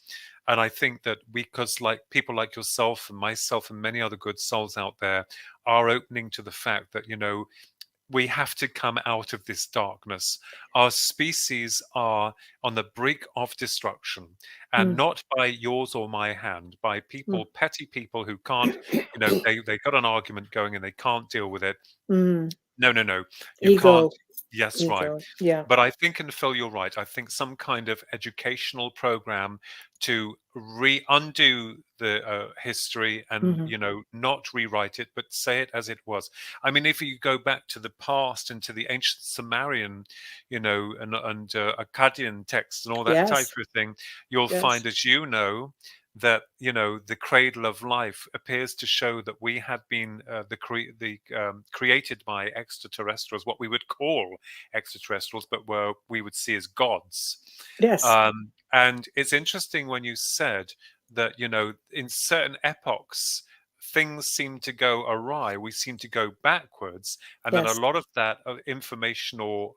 And I think that because like people like yourself and myself and many other good souls out there are opening to the fact that, we have to come out of this darkness. Our species are on the brink of destruction, and not by yours or my hand, by people, petty people who can't, they got an argument going and they can't deal with it. No. You Ego. can't. Yes, right. Ego. Yeah. But I think, and Phil, you're right. I think some kind of educational program to undo the history and, not rewrite it, but say it as it was. I mean, if you go back to the past and to the ancient Sumerian, and Akkadian texts and all that type Yes. of thing, you'll Yes. find, as you know, that the cradle of life appears to show that we had been created by extraterrestrials, what we would call extraterrestrials, but we would see as gods. Yes. And it's interesting when you said that in certain epochs things seem to go awry, we seem to go backwards, and then Yes. a lot of that information or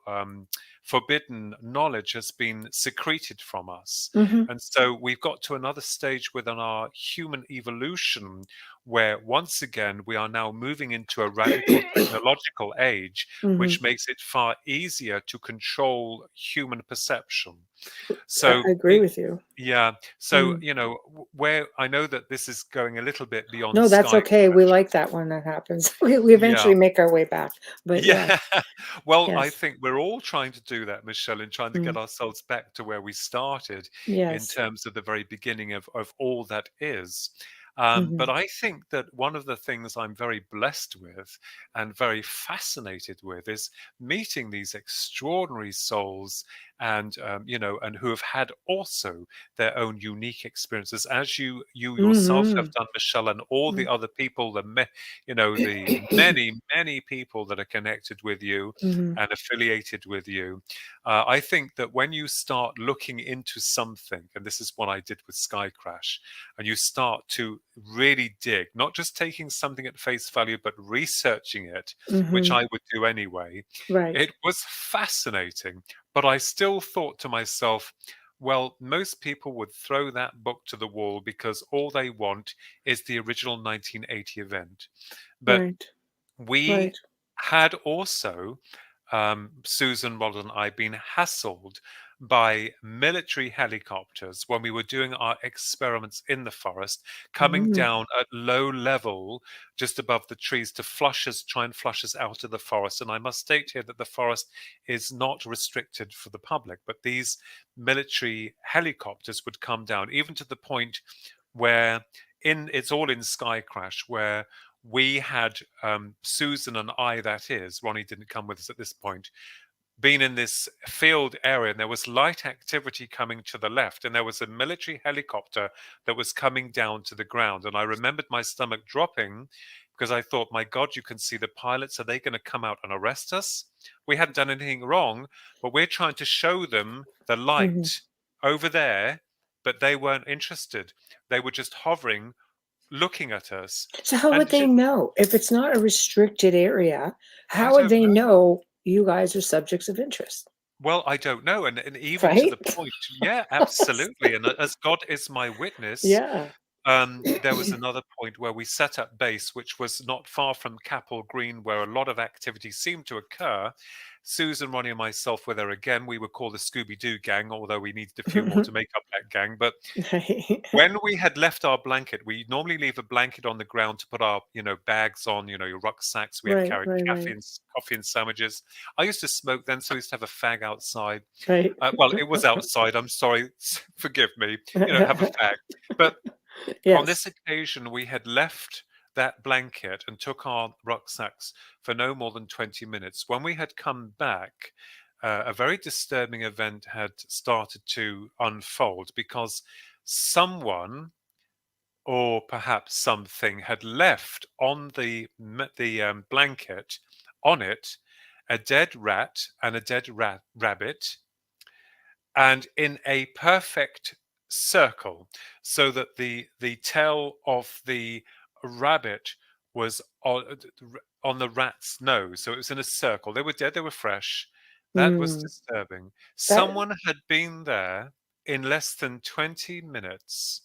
forbidden knowledge has been secreted from us. And so we've got to another stage within our human evolution where once again we are now moving into a radical technological age, which makes it far easier to control human perception. So I agree with you. yeah. So, where I know that this is going a little bit beyond. No, that's Sky okay. We Crash. like that when that happens. We eventually make our way back. But yeah. Well, I Yes. think we're all trying to do that, Michelle, and trying to get ourselves back to where we started in Yes. terms of the very beginning of all that is. But I think that one of the things I'm very blessed with and very fascinated with is meeting these extraordinary souls and and who have had also their own unique experiences, as you yourself have done, Michelle, and all the other people, the many people that are connected with you and affiliated with you. I think that when you start looking into something, and this is what I did with Sky Crash, and you start to really dig, not just taking something at face value, but researching it, which I would do anyway. Right. It was fascinating, but I still thought to myself, well, most people would throw that book to the wall because all they want is the original 1980 event. But we had also, Susan, Rod, and I, been hassled by military helicopters when we were doing our experiments in the forest, coming down at low level just above the trees to try and flush us out of the forest. And I must state here that the forest is not restricted for the public, but these military helicopters would come down, even to the point where it's all in Sky Crash, where we had Susan and I, that is, Ronnie didn't come with us at this point, been in this field area, and there was light activity coming to the left, and there was a military helicopter that was coming down to the ground. And I remembered my stomach dropping because I thought, my God, you can see the pilots. Are they going to come out and arrest us? We hadn't done anything wrong, but we're trying to show them the light over there, but they weren't interested. They were just hovering, looking at us. So how would they know if it's not a restricted area? How would they know you guys are subjects of interest? Well, I don't know, and even to the point, yeah, absolutely. And as God is my witness, there was another point where we set up base, which was not far from Capel Green, where a lot of activity seemed to occur. Susan, Ronnie, and myself were there again. We were called the Scooby-Doo gang, although we needed a few more to make up that gang. But when we had left our blanket, we normally leave a blanket on the ground to put our, bags on, your rucksacks. We had carried coffee and sandwiches. I used to smoke then, so I used to have a fag outside. Well, it was outside. I'm sorry, forgive me. Have a fag. But on this occasion, we had left that blanket and took our rucksacks for no more than 20 minutes. When we had come back, a very disturbing event had started to unfold because someone, or perhaps something, had left on the blanket, on it, a dead rat and a dead rabbit. And in a perfect circle, so that the tail of the rabbit was on the rat's nose. So it was in a circle. They were dead. They were fresh. That was Mm, disturbing. that Someone had been there in less than 20 minutes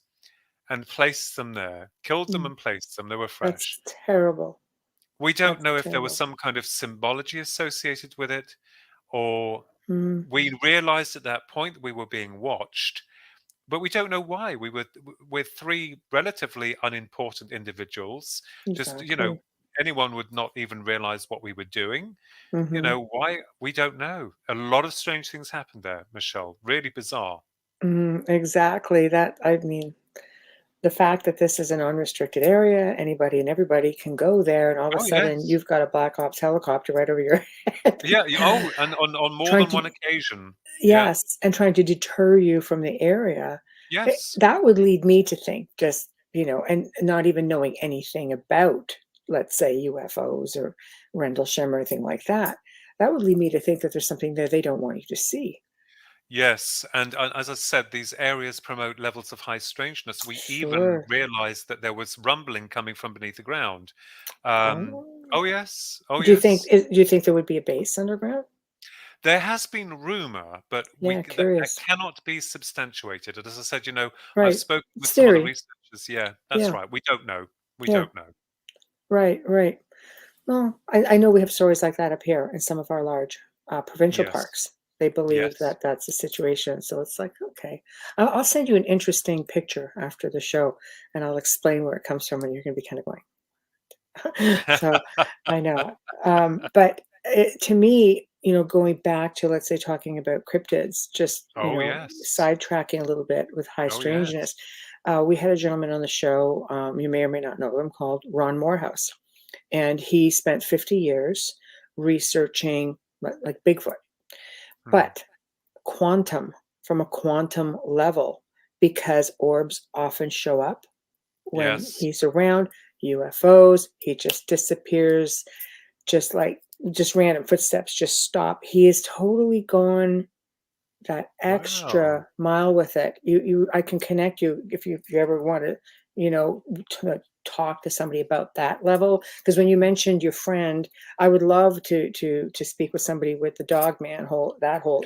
and placed them there, killed them mm, and placed them. They were that's fresh. terrible. We don't That's know if there was terrible. some kind of symbology associated with it, or Mm, we realized at that point we were being watched, but we don't know why. We were with three relatively unimportant individuals. Just, exactly. anyone would not even realize what we were doing. Hmm. Why? We don't know. A lot of strange things happened there, Michelle. Really bizarre. Exactly. That, I mean, the fact that this is an unrestricted area, anybody and everybody can go there, and all of a Oh, sudden yes. you've got a Black Ops helicopter right over your head, Yeah. Oh, and on more trying than to, one occasion. Yeah. yes, and trying to deter you from the area. Yes. That would lead me to think, just, and not even knowing anything about, let's say, UFOs or Rendlesham or anything like that. That would lead me to think that there's something there they don't want you to see. Yes, and as I said, these areas promote levels of high strangeness. We even Sure. realized that there was rumbling coming from beneath the ground. Um, Oh. oh yes, oh Do you think yes. do you think there would be a base underground? There has been rumor, but Yeah, that curious. cannot be substantiated. And as I said, I've Right. spoken with It's some other theory. researchers. Yeah, that's Yeah. right. We don't know. We Yeah. don't know. Right, right. Well, I know we have stories like that up here in some of our large provincial Yes, parks. They believe yes. that that's the situation. So it's like, okay, I'll send you an interesting picture after the show, and I'll explain where it comes from, and you're going to be kind of going. So I know. But to me, going back to, let's say, talking about cryptids, just, Oh yes. sidetracking a little bit with high Oh yes. strangeness. We had a gentleman on the show, you may or may not know him, called Ron Morehouse, and he spent 50 years researching like Bigfoot, Hmm. but quantum, from a quantum level, because orbs often show up when Yes. he's around. UFOs, he just disappears, just like, just random footsteps just stop. He is totally gone that Wow. extra mile with it. I can connect you if you ever want to, to talk to somebody about that level. Because when you mentioned your friend, I would love to speak with somebody with the dog man whole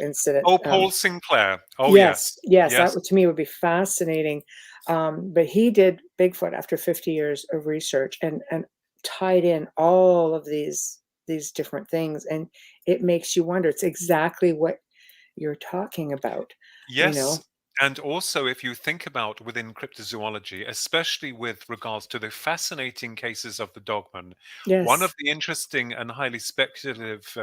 incident. Oh, Paul Sinclair. Oh Yes, yes. yes, that Yes. would, to me, would be fascinating. But he did Bigfoot after 50 years of research, and tied in all of these different things, and it makes you wonder. It's exactly what you're talking about, you Yes. know? And also, if you think about within cryptozoology, especially with regards to the fascinating cases of the dogman, one of Yes, the interesting and highly speculative,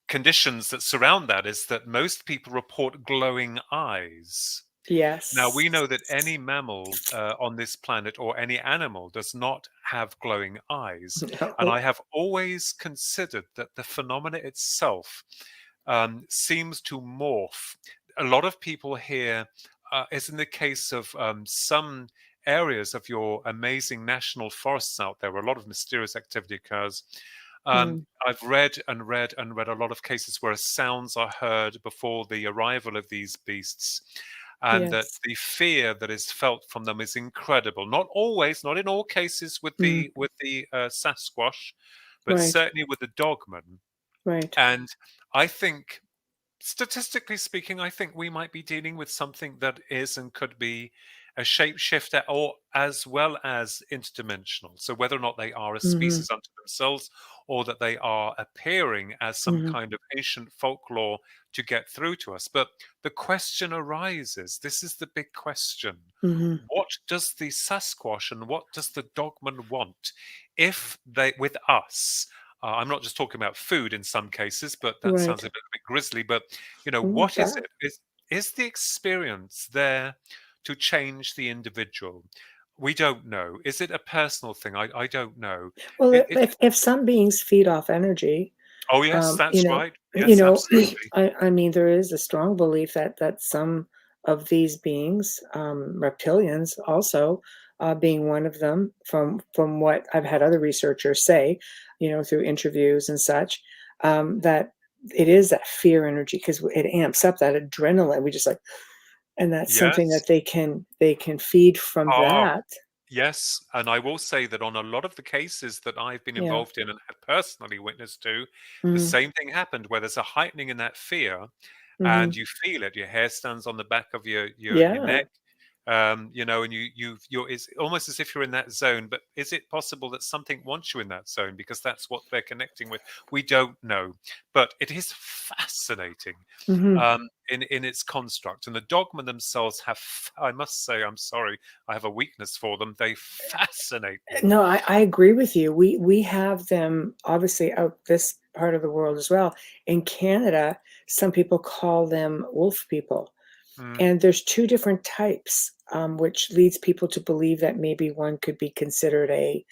conditions that surround that is that most people report glowing eyes. Now, yes. we know that any mammal on this planet or any animal does not have glowing eyes. And No. I have always considered that the phenomena itself seems to morph. A lot of people here, as in the case of some areas of your amazing national forests out there, where a lot of mysterious activity occurs. Mm, I've read and read and read a lot of cases where sounds are heard before the arrival of these beasts, and that yes. the fear that is felt from them is incredible. Not always, not in all cases with Mm, the Sasquatch, but right, certainly with the dogman. right. And I think, statistically speaking, I think we might be dealing with something that is and could be a shapeshifter, or as well as interdimensional. So whether or not they are a Mhm, species unto themselves, or that they are appearing as some mhm, kind of ancient folklore to get through to us. But the question arises, this is the big question. mhm. What does the Sasquatch and what does the dogman want if they, with us? I'm not just talking about food in some cases, but that sounds Right. a bit grisly. But Ooh, what is that it? Is the experience there to change the individual? We don't know. Is it a personal thing? I don't know. well, It if some beings feed off energy, oh yes, you that's know, right. Yes, absolutely. I mean, there is a strong belief that some of these beings, reptilians, also being one of them, from what I've had other researchers say, through interviews and such, that it is that fear energy, because it amps up that adrenaline. We just like, And that's something Yes. that they can feed from Oh, that. yes. And I will say that on a lot of the cases that I've been Yeah. involved in and have personally witnessed to, the Mhm. same thing happened where there's a heightening in that fear and Mhm. you feel it. Your hair stands on the back of your Yeah. neck. You know, and you're it's almost as if you're in that zone. But is it possible that something wants you in that zone because that's what they're connecting with? We don't know, but it is fascinating Mhm. in its construct. And the dogma themselves have, I must say, I'm sorry, I have a weakness for them. They fascinate me. No, I agree with you. We have them obviously out this part of the world as well. In Canada, some people call them wolf people. Mm, And there's two different types, which leads people to believe that maybe one could be considered a,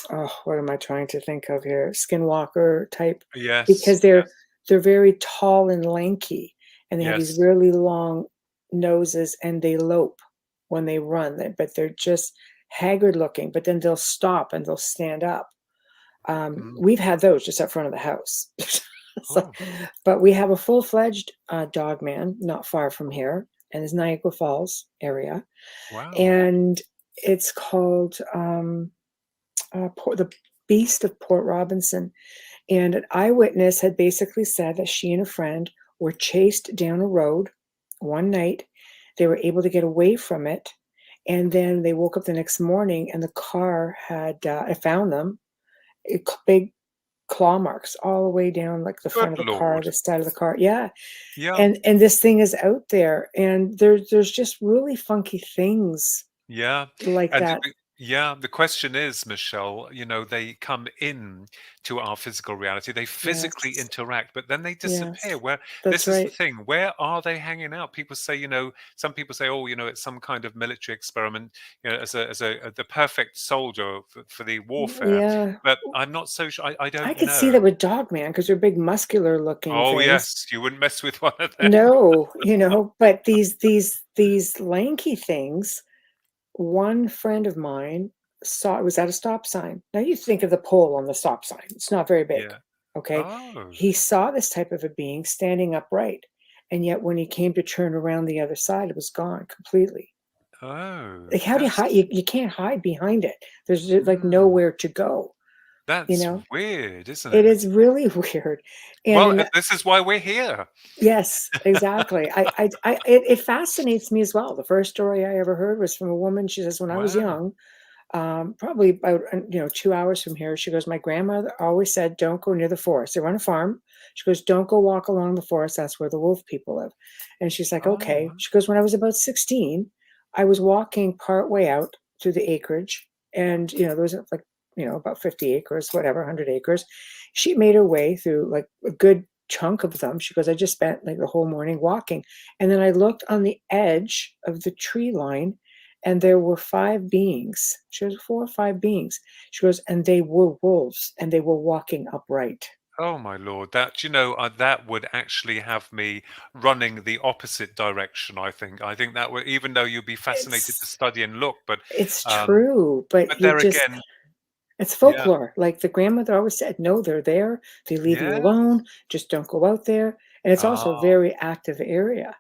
oh, what am I trying to think of here? Skinwalker type, yes, because yes, they're very tall and lanky, and they have these yes. really long noses, and they lope when they run. But they're just haggard looking. But then they'll stop and they'll stand up. Mm, We've had those just up front of the house. So, oh, but we have a full-fledged dog man not far from here, and it's Niagara Falls area, wow. and it's called the Beast of Port Robinson. And an eyewitness had basically said that she and a friend were chased down a road one night. They were able to get away from it, and then they woke up the next morning, and the car had I found them. Big claw marks all the way down, like, the front Good of the car, Lord. the side of the car. Yeah, Yeah, and this thing is out there, and there's just really funky things yeah. like And that. yeah, the question is, Michelle, you know, they come in to our physical reality, they physically Yes, interact, but then they disappear. yes, Where that's this is the right. thing, where are they hanging out? People say, you know, some people say, oh, you know, it's some kind of military experiment, you know, as the perfect soldier for the warfare. Yeah, But I'm not so sure. I I don't could see that know. with Dogman because 'cause they're big muscular looking Oh things. yes, you wouldn't mess with one of them. No, but these lanky things, one friend of mine saw it was at a stop sign. Now you think of the pole on the stop sign. It's not very big, Yeah. okay? Oh. He saw this type of a being standing upright, and yet when he came to turn around the other side, it was gone completely. Oh. Like, how do you hide? That's You can't hide behind it. There's just, like, mm, nowhere to go, you that's know? weird, isn't It it? is really weird, and Well, in this is why we're here. yes, exactly. It fascinates me as well. The first story I ever heard was from a woman. She says, "When I was Wow. young, probably about 2 hours from here," she goes, "My grandmother always said, 'Don't go near the forest.' They were on a farm." She goes, "Don't go walk along the forest. That's where the wolf people live." And she's like, Oh, "Okay." She goes, "When I was about 16, I was walking part way out through the acreage, and there was like about 50 acres, whatever, 100 acres. She made her way through like a good chunk of them. She goes, I just spent like the whole morning walking. And then I looked on the edge of the tree line and there were five beings. She goes, four or five beings. She goes, and they were wolves and they were walking upright. oh my lord! That that would actually have me running the opposite direction. I think that would, even though you'd be fascinated to It's study and look, it's um, true, but but you there just again, it's yeah, folklore. Like the grandmother always said, no, they're there. They leave you yeah, alone. Just don't go out there. And it's also a ah, very active area.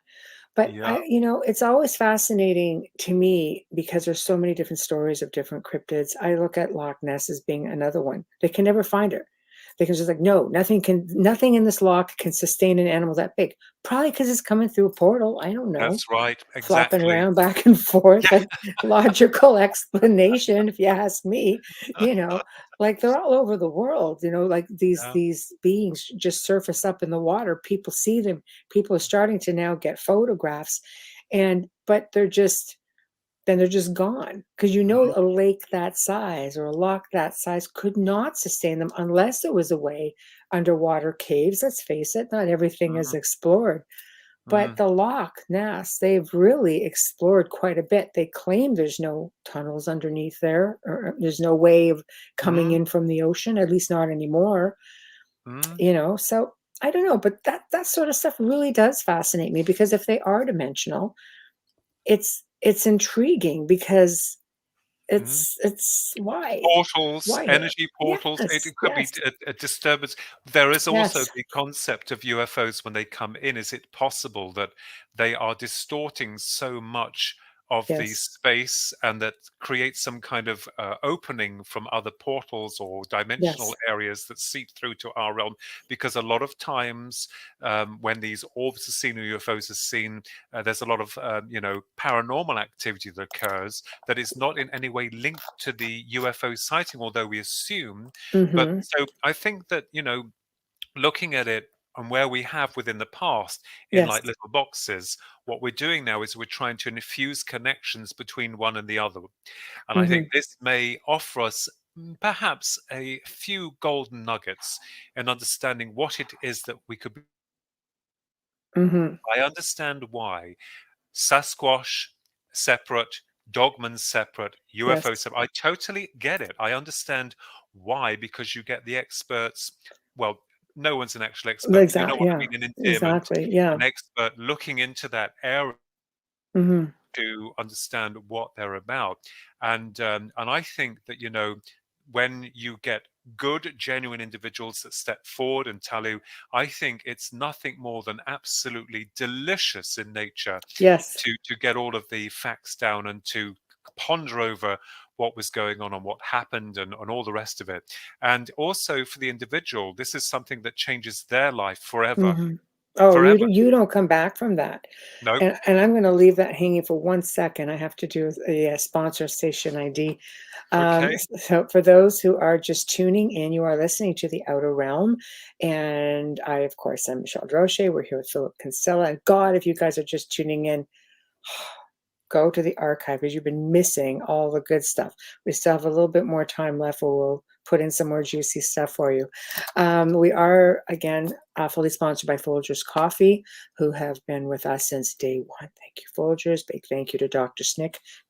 But yeah, it's always fascinating to me because there's so many different stories of different cryptids. I look at Loch Ness as being another one. They can never find her. They can just like, no, nothing in this loch can sustain an animal that big. Probably because it's coming through a portal. I don't know. that's right, Flopping exactly. around back and forth. Yeah, But logical explanation, if you ask me, you know, like they're all over the world, like these yeah, these beings just surface up in the water. People see them. People are starting to now get photographs, but they're just gone because mhm, a lake that size or a loch that size could not sustain them unless there was a way underwater caves. Let's face it, not everything is mhm, explored. But mhm, the Loch Ness, they've really explored quite a bit. They claim there's no tunnels underneath there, or there's no way of coming mhm, in from the ocean, at least not anymore. mhm, So I don't know, but that sort of stuff really does fascinate me because if they are dimensional, it's intriguing because It's Portals, why here? energy portals. Yes, It could be yes, a disturbance. There is also yes, the concept of UFOs when they come in. Is it possible that they are distorting so much of the yes, space and that creates some kind of opening from other portals or dimensional yes. areas that seep through to our realm? Because a lot of times when these orbs are seen or UFOs are seen, there's a lot of paranormal activity that occurs that is not in any way linked to the UFO sighting, although we assume. But Mm-hmm. so I think that, looking at it and where we have within the past in Yes. like little boxes, what we're doing now is we're trying to infuse connections between one and the other. And I Mm-hmm. think this may offer us perhaps a few golden nuggets in understanding what it is that we could be. Mm-hmm. I understand why Sasquatch separate, Dogman separate, UFO Yes. separate. I totally get it. I understand why, because you get the experts. Well, no one's an actual expert, but you know Exactly. what I Yeah. mean, an endearment, Exactly. Yeah. an expert looking into that area Mm-hmm. to understand what they're about. And I think that, when you get good, genuine individuals that step forward and tell you, I think it's nothing more than absolutely delicious in nature Yes. to get all of the facts down and to ponder over what was going on and what happened and all the rest of it. And also for the individual, this is something that changes their life forever. Mm-hmm. Oh, Forever. you don't come back from that. Nope. And I'm going to leave that hanging for 1 second. I have to do a sponsor station ID. Okay. So for those who are just tuning in, you are listening to The Outer Realm. And I, of course, I'm Michelle Drochet. We're here with Philip Kinsella. And God, if you guys are just tuning in, go to the archive because you've been missing all the good stuff. We still have a little bit more time left where we'll put in some more juicy stuff for you. We are, again, fully sponsored by Folgers Coffee, who have been with us since day one. Thank you, Folgers. Big thank you to Dr.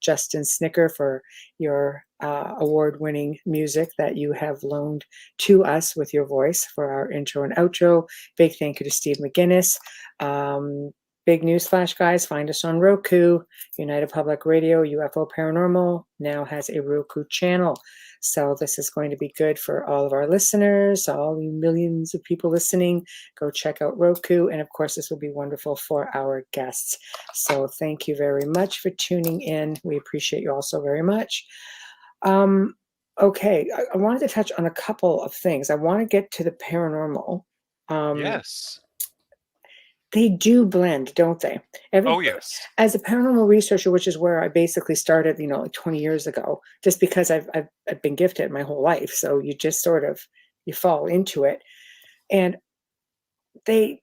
Justin Snicker, for your award-winning music that you have loaned to us with your voice for our intro and outro. Big thank you to Steve McGinnis. Big newsflash, guys. Find us on Roku. United Public Radio, UFO Paranormal, now has a Roku channel. So this is going to be good for all of our listeners, all you millions of people listening. Go check out Roku. And of course, this will be wonderful for our guests. So thank you very much for tuning in. We appreciate you all so very much. Okay, I wanted to touch on a couple of things. I want to get to the paranormal. Yes. They do blend, don't they? Oh, yes. As a paranormal researcher, which is where I basically started, like 20 years ago, just because I've been gifted my whole life. So you just sort of, you fall into it. And they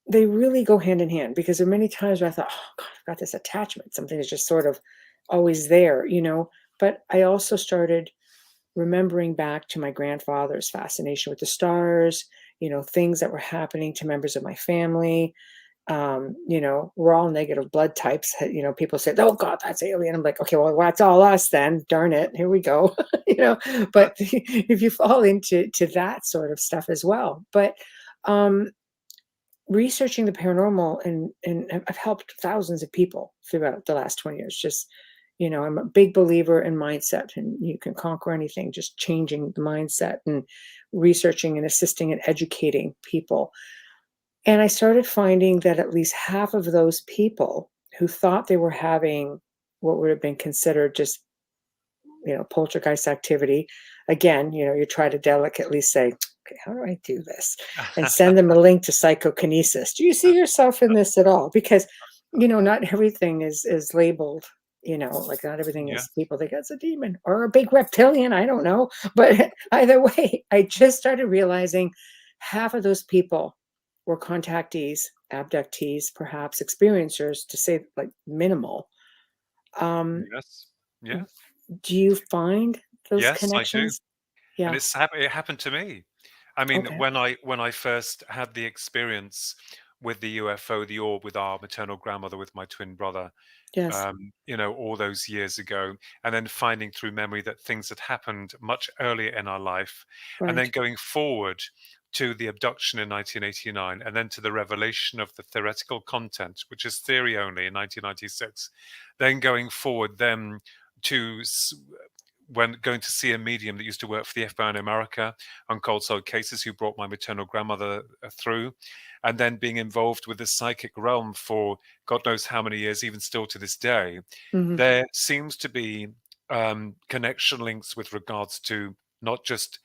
really go hand in hand, because there are many times where I thought, oh God, I've got this attachment. Something is just sort of always there, But I also started remembering back to my grandfather's fascination with the stars, things that were happening to members of my family. We're all negative blood types. People say, oh God, that's alien. I'm like, okay, well, that's all us then. Darn it. Here we go. But if you fall into that sort of stuff as well. But researching the paranormal, and I've helped thousands of people throughout the last 20 years. Just, I'm a big believer in mindset, and you can conquer anything, just changing the mindset and researching and assisting and educating people. And I started finding that at least half of those people who thought they were having what would have been considered just, poltergeist activity. Again, you try to delicately say, okay, how do I do this? And send them a link to psychokinesis. Do you see yourself in this at all? Because, not everything is labeled, like not everything Yeah. is people think that's a demon or a big reptilian. I don't know. But either way, I just started realizing half of those people were contactees, abductees, perhaps experiencers, to say like minimal. Yes. Yeah. Do you find those Yes, I do. connections? And Yeah. it happened to me. I mean, Okay. when I first had the experience with the UFO, the orb, with our maternal grandmother, with my twin brother, Yes. all those years ago, and then finding through memory that things had happened much earlier in our life, and then Right. going forward to the abduction in 1989, and then to the revelation of the theoretical content, which is theory only, in 1996, then going forward then when going to see a medium that used to work for the FBI in America on cold soul cases, who brought my maternal grandmother through, and then being involved with the psychic realm for God knows how many years, even still to this day, Mhm. there seems to be connection links with regards to not just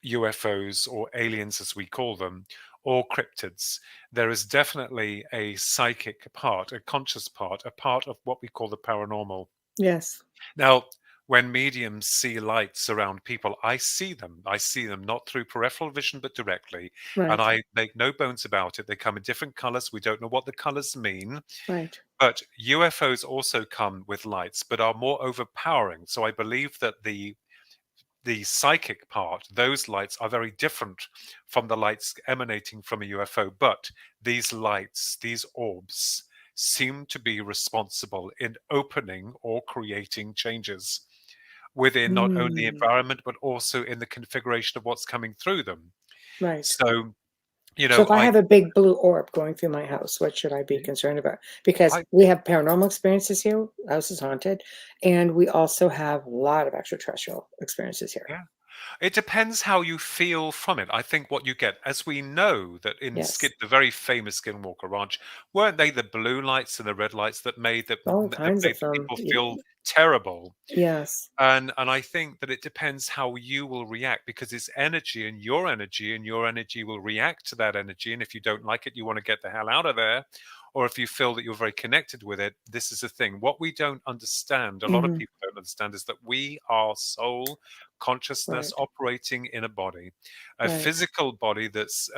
UFOs or aliens, as we call them, or cryptids. There is definitely a psychic part, a conscious part, a part of what we call the paranormal. Yes. Now, when mediums see lights around people, I see them. I see them not through peripheral vision, but directly. And Right. I make no bones about it. They come in different colors. We don't know what the colors mean. Right. But UFOs also come with lights, but are more overpowering. So I believe that the psychic part, those lights are very different from the lights emanating from a UFO. But these lights, these orbs, seem to be responsible in opening or creating changes within not only the Mm. environment, but also in the configuration of what's coming through them. Right. So, So if I have a big blue orb going through my house, what should I be concerned about? Because I we have paranormal experiences here, house is haunted, and we also have a lot of extraterrestrial experiences here. yeah. It depends how you feel from it. I think what you get, as we know that in Yes. the very famous Skinwalker Ranch, weren't they the blue lights and the red lights that made All kinds of them. people feel terrible? Yes. And I think that it depends how you will react, because it's energy, and your energy will react to that energy. And if you don't like it, you want to get the hell out of there. Or if you feel that you're very connected with it, this is the thing. What we don't understand, a lot of Hmm. people don't understand, is that we are soul consciousness Right. operating in a body, a Right. physical body that's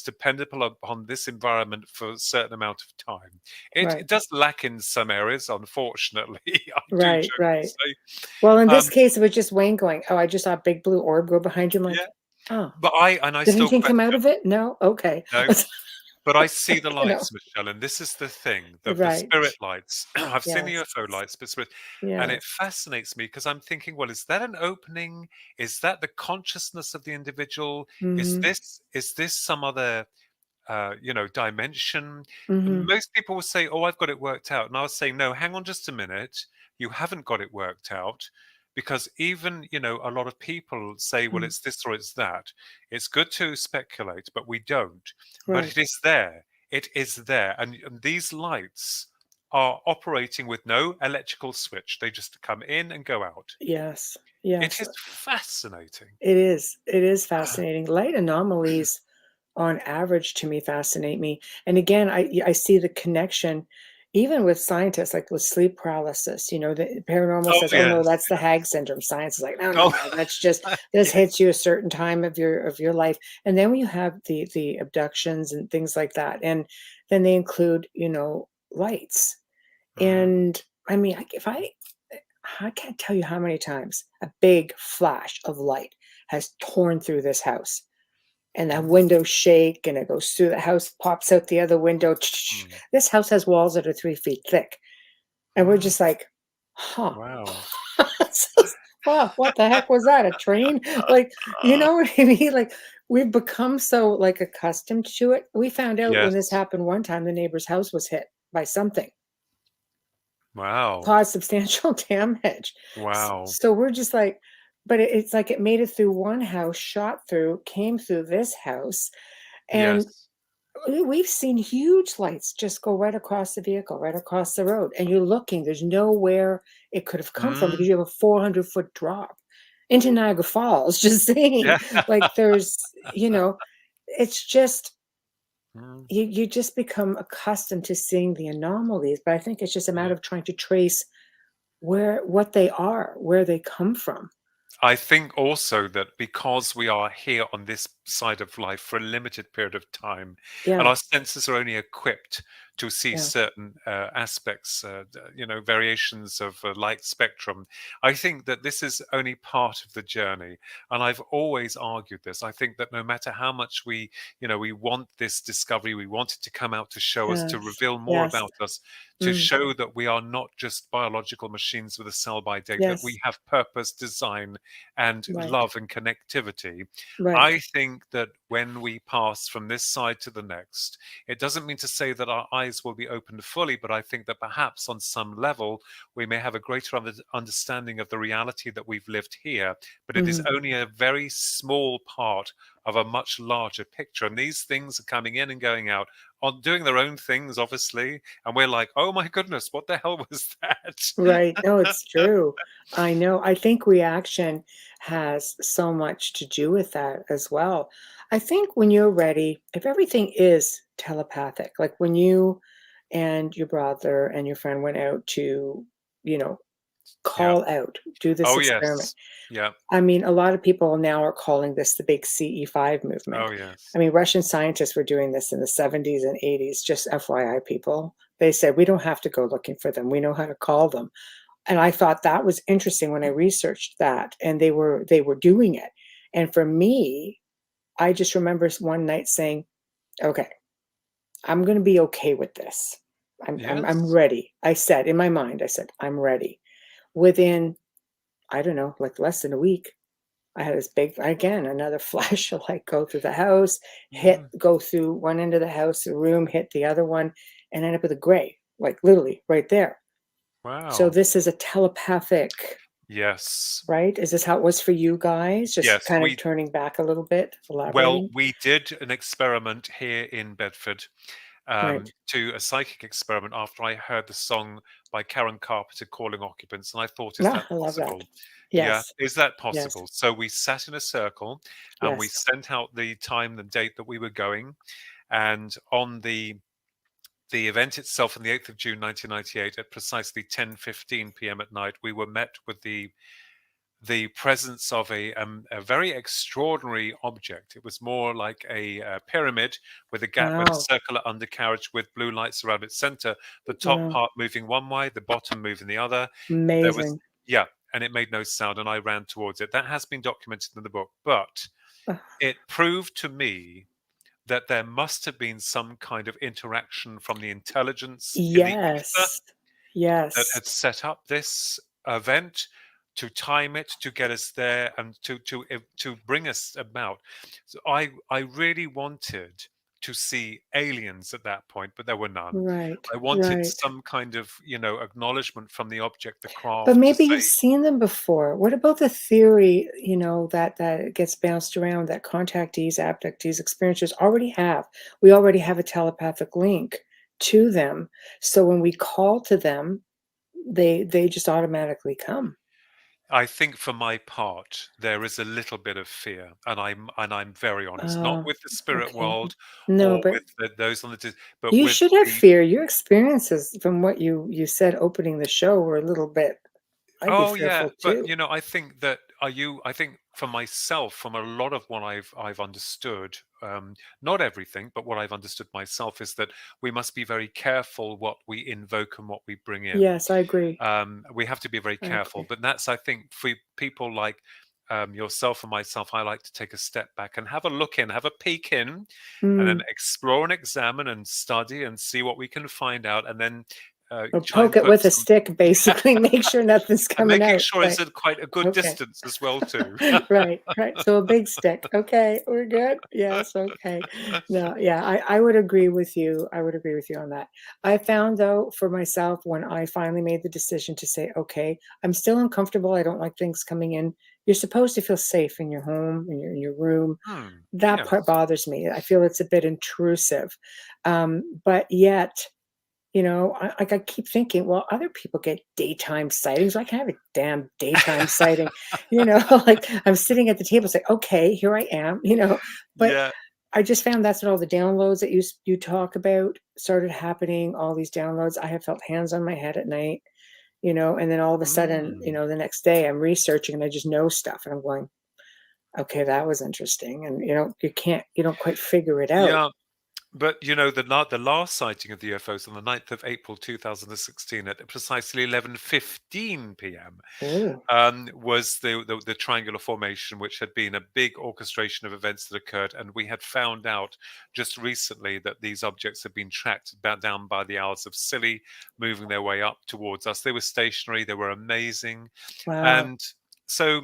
dependable upon this environment for a certain amount of time. It, Right. it does lack in some areas, unfortunately. I do Right. joke and Right. say. Well, in this Um, case, it was just Wayne going, "Oh, I just saw a big blue orb go behind you." I'm yeah, like, "Oh, but I did still anything come out question. of it? No? Okay." No, but I see the You know? lights, Michelle, and this is the thing, the Right. spirit lights. I've seen the Yes. UFO lights, but spirit, and it Yes. fascinates me because I'm thinking, well, is that an opening? Is that the consciousness of the individual? Mhm. Is this some other dimension? Mhm. Most people will say, "Oh, I've got it worked out," and I was saying, "No, hang on just a minute. You haven't got it worked out." Because even, a lot of people say, well, Mm. it's this or it's that. It's good to speculate, but we don't. But it Right. is there. It is there. And these lights are operating with no electrical switch. They just come in and go out. Yes. It Yes. is fascinating. It is. It is fascinating. Light anomalies on average to me fascinate me. And again, I see the connection even with scientists like with sleep paralysis, the paranormal Oh, says, "Oh no, yes. that's the Hag syndrome." Science is like, "No, no, Oh, no, that's just this yes. hits you a certain time of your life." And then when you have the abductions and things like that, and then they include, lights. Mm, And I mean, if I can't tell you how many times a big flash of light has torn through this house, and the mm, windows shake and it goes through the house, pops out the other window. mm, This house has walls that are 3 feet thick. And we're mm. just like, huh. Wow. Wow, what the heck was that? A train? Like, you know what I mean? Like, we've become so like accustomed to it. We found out when this Yes. happened one time, the neighbor's house was hit by something, Wow. caused substantial damage. Wow. So we're just like, but it's like it made it through one house, shot through, came through this house, and Yes. we've seen huge lights just go right across the vehicle, right across the road, and you're looking, there's nowhere it could have come from Mm, because you have a 400-foot drop into Niagara Falls. Just saying, yeah. like it's just Mm, you just become accustomed to seeing the anomalies. But I think it's just a yeah. matter of trying to trace what they are, where they come from. I think also that because we are here on this side of life for a limited period of time, and Yeah, our senses are only equipped to see yeah, certain aspects, variations of light spectrum, I think that this is only part of the journey. And I've always argued this. I think that no matter how much we want this discovery, we want it to come out to show us, to yes, reveal more yes, about us, to mm, show that we are not just biological machines with a sell by date, that yes, we have purpose, design, and right, love and connectivity. right, I think that when we pass from this side to the next, it doesn't mean to say that our eyes eyes will be opened fully, but I think that perhaps on some level we may have a greater understanding of the reality that we've lived here, but it is only a very small part of a much larger picture. And these things are coming in and going out, on doing their own things, obviously, and we're like, oh my goodness, what the hell was that? Right. No, it's true. I know. I think reaction has so much to do with that as well. I think when you're ready, if everything is telepathic, like when you and your brother and your friend went out to, you know, Yeah. call out, do this Oh experiment. yes. Yeah. I mean, a lot of people now are calling this the big CE5 movement. Oh yes. I mean, Russian scientists were doing this in the 70s and 80s, just FYI, people. They said, we don't have to go looking for them. We know how to call them. And I thought that was interesting when I researched that, and they were doing it. And for me, I just remember one night saying, okay, I'm going to be okay with this. I'm Yes. ready. I said in my mind, I said, I'm ready. Within, I don't know, like less than a week, I had this big, again, another flashlight go through the house, Mm. go through one end of the house, the room, hit the other one, and end up with a gray, like literally right there. So Wow. this is a telepathic, Yes. right? Is this how it was for you guys? Just Yes. kind of turning back a little bit, Well, elaborating? we did an experiment here in Bedford, Right. to a psychic experiment after I heard the song by Karen Carpenter, Calling Occupants, and I thought, is Ah, that I love that. possible? Yeah, Yes. is that Yes. possible? So we sat in a circle and we Yes. sent out the time, the date that we were going, and on the event itself on the 8th of June 1998 at precisely 10:15 p.m. at night, we were met with the presence of a very extraordinary object. It was more like a pyramid with a gap with a Wow. circular undercarriage with blue lights around its center, the top Wow. part moving one way, the bottom moving the other. There was, Amazing. yeah, and it made no sound, and I ran towards it. That has been documented in the book, but Ah, it proved to me that there must have been some kind of interaction from the intelligence in the ether yes. that Yes. had set up this event to time it to get us there and to bring us about. So I really wanted to see aliens at that point, but there were none. Right. I wanted Right. some kind of, acknowledgement from the object, the But craft, to maybe you've say, seen them before. What about the theory, that gets bounced around that contactees, abductees, experiencers already have? We already have a telepathic link to them. So when we call to them, they just automatically come. I think for my part, there is a little bit of fear, and I'm very honest, not Oh, with the spirit okay. world No, or but with those on the, but you with should have the. fear. Your experiences from what you said opening the show were a little bit, I'd be Oh yeah, fearful but too. I think that I think for myself, from a lot of what I've understood, not everything, but what I've understood myself is that we must be very careful what we invoke and what we bring in. Yes, I agree. We have to be very I careful, agree. but that's, I think, for people like yourself and myself, I like to take a step back and have a look in, have a peek in, and then Mm. explore and examine and study and see what we can find out, and then Or try poke and it put with a some. stick, basically, make sure nothing's And coming making out, sure it's right? at quite a good Okay. distance as well too. Right, right. So a big stick. Okay, we're good. Yes, okay. No, yeah, I would agree with you. I would agree with you on that. I found though for myself when I finally made the decision to say, okay, I'm still uncomfortable. I don't like things coming in. You're supposed to feel safe in your home, in your room. Hmm, That part yes. bothers me. I feel it's a bit intrusive. But yet I keep thinking, well, other people get daytime sightings. I can have a damn daytime sighting, like I'm sitting at the table, it's like, okay, here I am, but Yeah. I just found that's when all the downloads that you talk about started happening, all these downloads. I have felt hands on my head at night, and then all of a sudden, Mm. the next day I'm researching and I just know stuff and I'm going, okay, that was interesting. And, you don't quite figure it out. Yeah. But the last sighting of the UFOs on the 9th of April 2016 at precisely 11:15 p.m. Oh, Was the triangular formation, which had been a big orchestration of events that occurred, and we had found out just recently that these objects had been tracked down by the Owls of Scilly, moving their way up towards us. They were stationary, they were amazing, wow. and so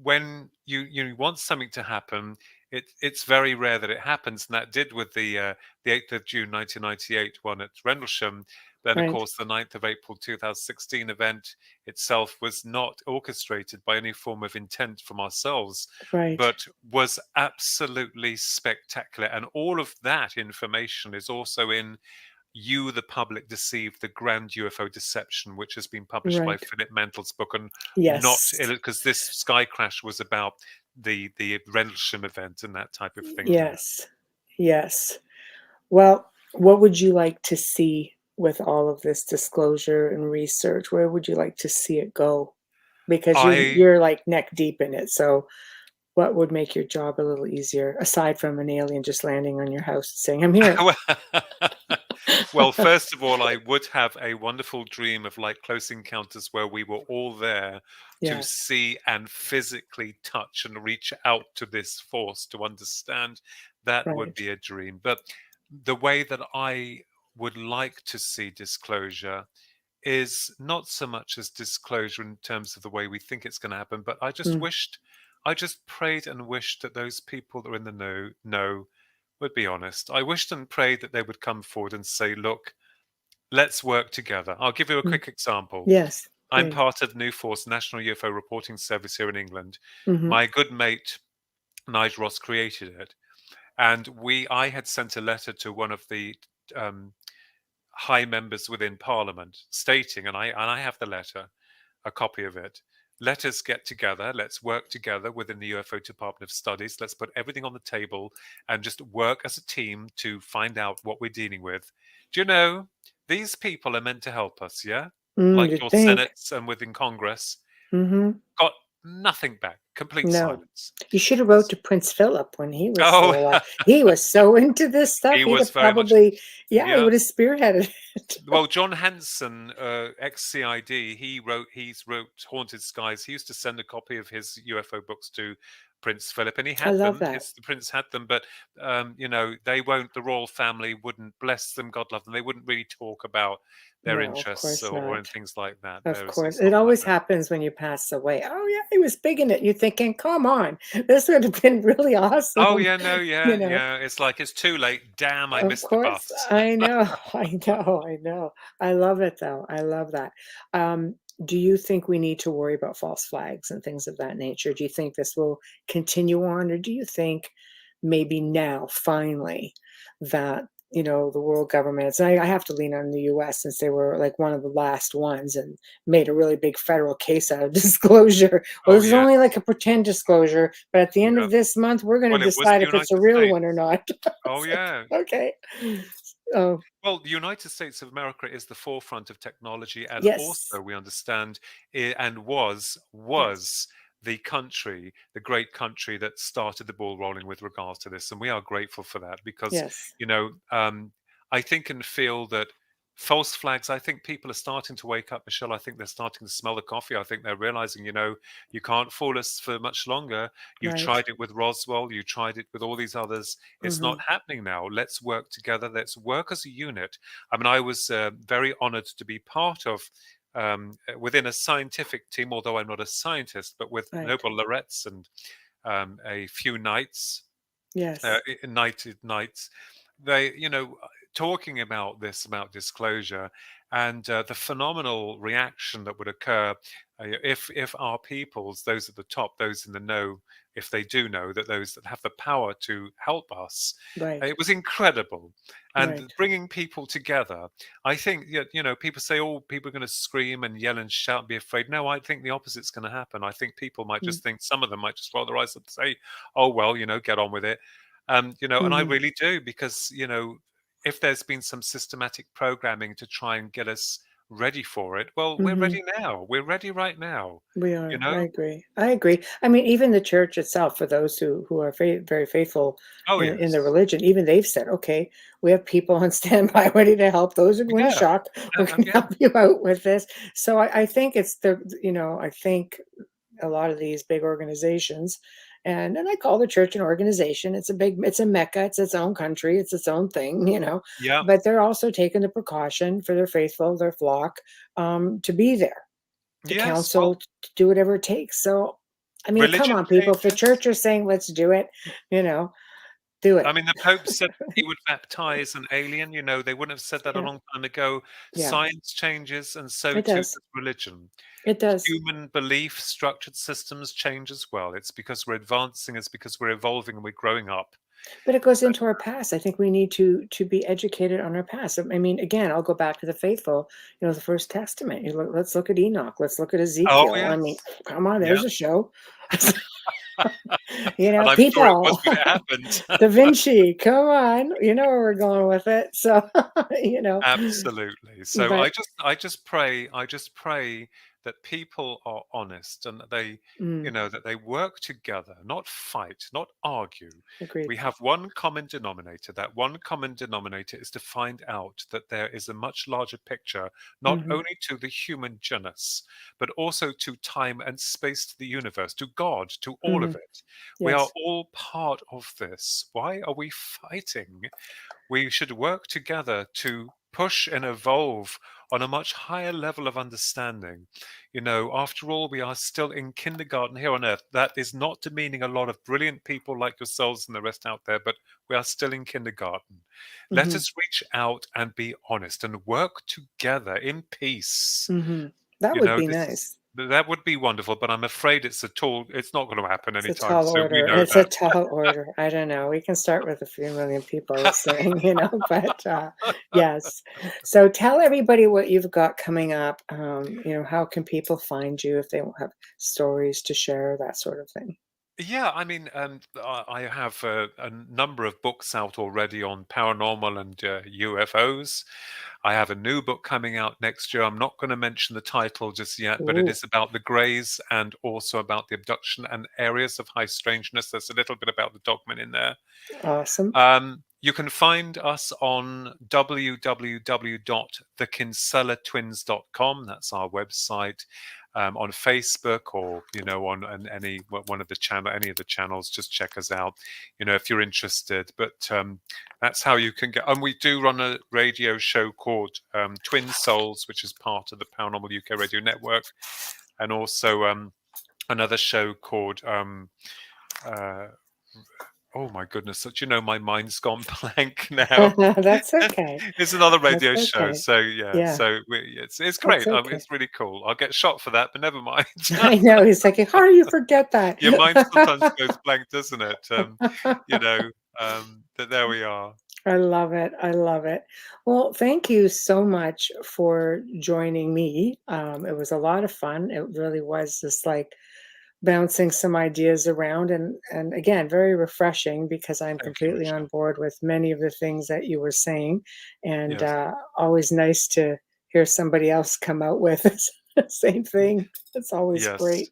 when you want something to happen, it's very rare that it happens, and that did with the 8th of June 1998 one at Rendlesham. Then, of Right. course, the 9th of April 2016 event itself was not orchestrated by any form of intent from ourselves, Right. but was absolutely spectacular. And all of that information is also in You, the Public Deceived, the Grand UFO Deception, which has been published by Right. Philip Mendel's book, and not Yes. because this sky crash was about the Rendlesham event and that type of thing there. Yes. Yes. Well, what would you like to see with all of this disclosure and research? Where would you like to see it go? Because I you're like neck deep in it. So what would make your job a little easier aside from an alien just landing on your house and saying, "I'm here"? well, first of all, I would have a wonderful dream of like Close Encounters where we were all there to Yes. see and physically touch and reach out to this force to understand. That would Right. be a dream. But the way that I would like to see disclosure is not so much as disclosure in terms of the way we think it's going to happen, but Mm. I just prayed and wished that those people that are in the know would be honest. I wished and prayed that they would come forward and say, look, let's work together. I'll give you a Mm. quick example. Yes. I'm Great. part of New Force, National UFO Reporting Service here in England. Mhm. My good mate, Nigel Ross, created it. And I had sent a letter to one of the high members within Parliament stating, and I have the letter, a copy of it. Let us get together. Let's work together within the UFO Department of Studies. Let's put everything on the table and just work as a team to find out what we're dealing with. Do you know, these people are meant to help us, yeah? Like You'd your think. Senates and within Congress. Mhm. Got nothing back. Complete No. silence. You should have wrote to Prince Philip when he was Oh, still alive. He was so into this stuff. he He'd was have very much, probably, yeah, he yeah. would have spearheaded it. Well, John Hanson, ex-CID, he's wrote Haunted Skies. He used to send a copy of his UFO books to Prince Philip, and he I had love them. that. The prince had them, but they won't. The royal family wouldn't bless them. God love them. They wouldn't really talk about their No, of interests course or not. things like that. Of course. It's It not like always that. happens when you pass away. "Oh, yeah, he was big in it." You're thinking, "Come on. This would have been really Oh awesome." yeah, no, You yeah, know? yeah. It's like it's too late. Damn, I Of missed the course. bus. I know. I know. I know. I love it, though. I love that. Do you think we need to worry about false flags and things of that nature? Do you think this will continue on, or do you think maybe now, finally, that the world governments, and I have to lean on the US since they were like one of the last ones and made a really big federal case out of disclosure. Well, Oh this is yeah, only like a pretend disclosure, but at the end yeah. of this month, we're going Well, to it was decide the if it's a United real one or States. not. Oh It's like, yeah. okay. Oh, Well, the United States of America is the forefront of technology, and yes. also we understand and Yes. was the country, the great country that started the ball rolling with regards to this, and we are grateful for that because Yes. you know I think and feel that false flags. I think people are starting to wake up, Michelle. I think they're starting to smell the coffee. I think they're realizing, you can't fool us for much longer. You've Right. tried it with Roswell. You tried it with all these others. It's not Mhm. happening now. Let's work together. Let's work as a unit. I mean, I was very honored to be part of within a scientific team, although I'm not a scientist, but with Right. Nobel laureates and a few knights, Yes. knighted knights. They, talking about this, about disclosure, and the phenomenal reaction that would occur if our peoples, those at the top, those in the know, if they do know that those that have the power to help us, Right. it was incredible. And Right. bringing people together, I think, people say, oh, people are going to scream and yell and shout and be afraid. No, I think the opposite's going to happen. I think people might Mm. just think, some of them might just roll their eyes up and say, oh well, get on with it. And I Mhm. really do, because if there's been some systematic programming to try and get us ready for it, well, we're Mhm. ready now. We're ready right now. We You are. I know? agree. I agree. I mean, even the church itself, for those who are very faithful Oh in the yes, religion, even they've said, "Okay, we have people on standby ready to help. Those who are going to yeah, shock, we're going to yeah, help you out with this." So I think it's I think a lot of these big organizations, and I call the church an organization. It's a mecca. It's its own country. It's its own thing. yeah, But they're also taking the precaution for their faithful, their flock, to be there, to yes. Well, counsel, to do whatever it takes. So, I mean, come religion on, people. If the changes. church are saying, let's do it, do I it. mean, the Pope said he would baptize an alien. They wouldn't have said that a Yeah. long time ago. Yeah. Science changes, and so It too does does. religion. It does. Human belief, structured systems change as well. It's because we're advancing, it's because we're evolving and we're growing up. But it goes into our past. I think we need to be educated on our past. I mean, again, I'll go back to the faithful, the First Testament. Let's look at Enoch. Let's look at Oh, Ezekiel. I mean, yes. come on, Yeah. there's a show. And I'm sure it was People, when it happened. Da Vinci, come on, you know where we're going with it. So, Absolutely. So but I just pray that people are honest and that mm, that they work together, not fight, not argue. agreed. We have one common denominator. That one common denominator is to find out that there is a much larger picture, not Hmm. only to the human genus, but also to time and space, to the universe, to God, to all Hmm. of it. We are Yes. all part of this. Why are we fighting? We should work together to push and evolve on a much higher level of understanding. After all, we are still in kindergarten here on Earth. That is not demeaning a lot of brilliant people like yourselves and the rest out there, but we are still in kindergarten. Let Hmm. us reach out and be honest and work together in peace. Hmm. That would be This nice. that would be wonderful, but I'm afraid it's not going to happen It's a anytime tall soon. We order. know It's a that. tall order. I don't know. We can start with a few million people listening, but yes. So tell everybody what you've got coming up. How can people find you if they have stories to share, that sort of thing? Yeah, I mean, I have a number of books out already on paranormal and UFOs. I have a new book coming out next year. I'm not going to mention the title just yet, but it Ooh, is about the Greys and also about the abduction and areas of high strangeness. There's a little bit about the dogman in there. awesome. You can find us on www.thekinsellatwins.com. That's our website. On Facebook or on any one of the any of the channels, just check us out. If you're interested. But that's how you can get. And we do run a radio show called Twin Souls, which is part of the Paranormal UK Radio Network, and also another show called. Oh my goodness! My mind's gone blank now. That's okay. It's another That's radio show, okay. so yeah, Yeah, it's that's great. okay. It's really cool. I'll get shot for that, but never mind. I know. He's like, how do you forget that? Your mind sometimes goes blank, doesn't it? You know, but there we are. I love it. I love it. Well, thank you so much for joining me. It was a lot of fun. It really was just like bouncing some ideas around and again, very refreshing because I'm Thank you, completely on Michelle. board with many of the things that you were saying. And Yes, always nice to hear somebody else come out with the same thing. It's always yes. great.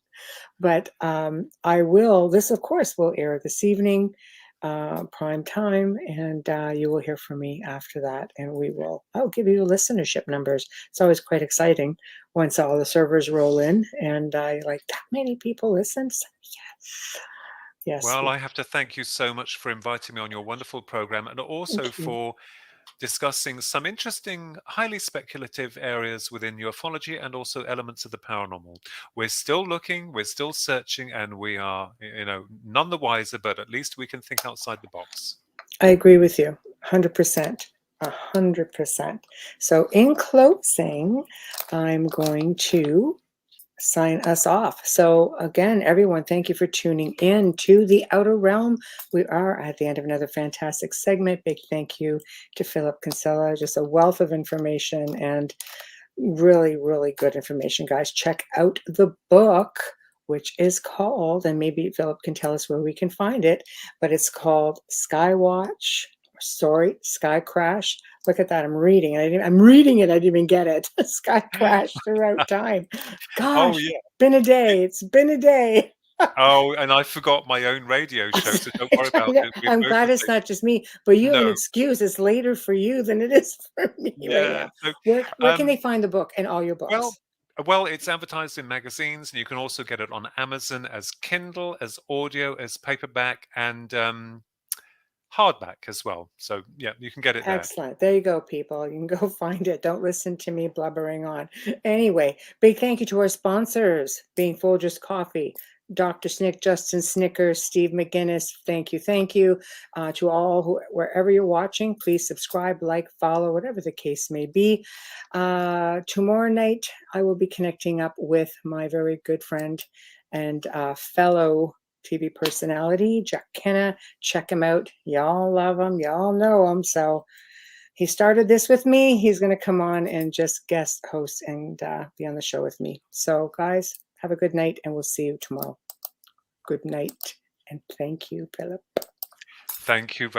But this of course will air this evening, prime time, and you will hear from me after that. And I'll give you listenership numbers. It's always quite exciting once all the servers roll in and like that many people listen. So, yes. Yes. Well, I have to thank you so much for inviting me on your wonderful program, and also Thank you. for discussing some interesting, highly speculative areas within ufology and also elements of the paranormal. We're still looking, we're still searching, and we are, none the wiser, but at least we can think outside the box. I agree with you 100%. 100%. So in closing, I'm going to sign us off. So again, everyone, thank you for tuning in to The Outer Realm. We are at the end of another fantastic segment. Big thank you to Philip Kinsella. Just a wealth of information and really, really good information, guys. Check out the book, which is called, and maybe Philip can tell us where we can find it, but it's called Sky Crash. Look at that. I'm reading it. I'm reading it. I didn't even get it. Sky Crash throughout time. Oh, Gosh, yeah. been a day. It's been a day. Oh, and I forgot my own radio show, so don't worry about it. We're I'm both glad the it's same. not just me, but you have an No, excuse. It's later for you than it is for me right yeah. now. So, Where can they find the book and all your well, books? it's advertised in magazines, and you can also get it on Amazon as Kindle, as audio, as paperback, and hardback as well. So yeah, you can get it there. Excellent. There you go, people. You can go find it. Don't listen to me blubbering on. Anyway, big thank you to our sponsors, being Folgers Coffee, Dr. Snick, Justin Snickers, Steve McGinnis. Thank you. Thank you to all who, wherever you're watching, please subscribe, like, follow, whatever the case may be. Tomorrow night, I will be connecting up with my very good friend and fellow TV personality, Jack Kenna. Check him out. Y'all love him. Y'all know him. So he started this with me. He's going to come on and just guest host and be on the show with me. So guys, have a good night and we'll see you tomorrow. Good night. And thank you, Philip. Thank you very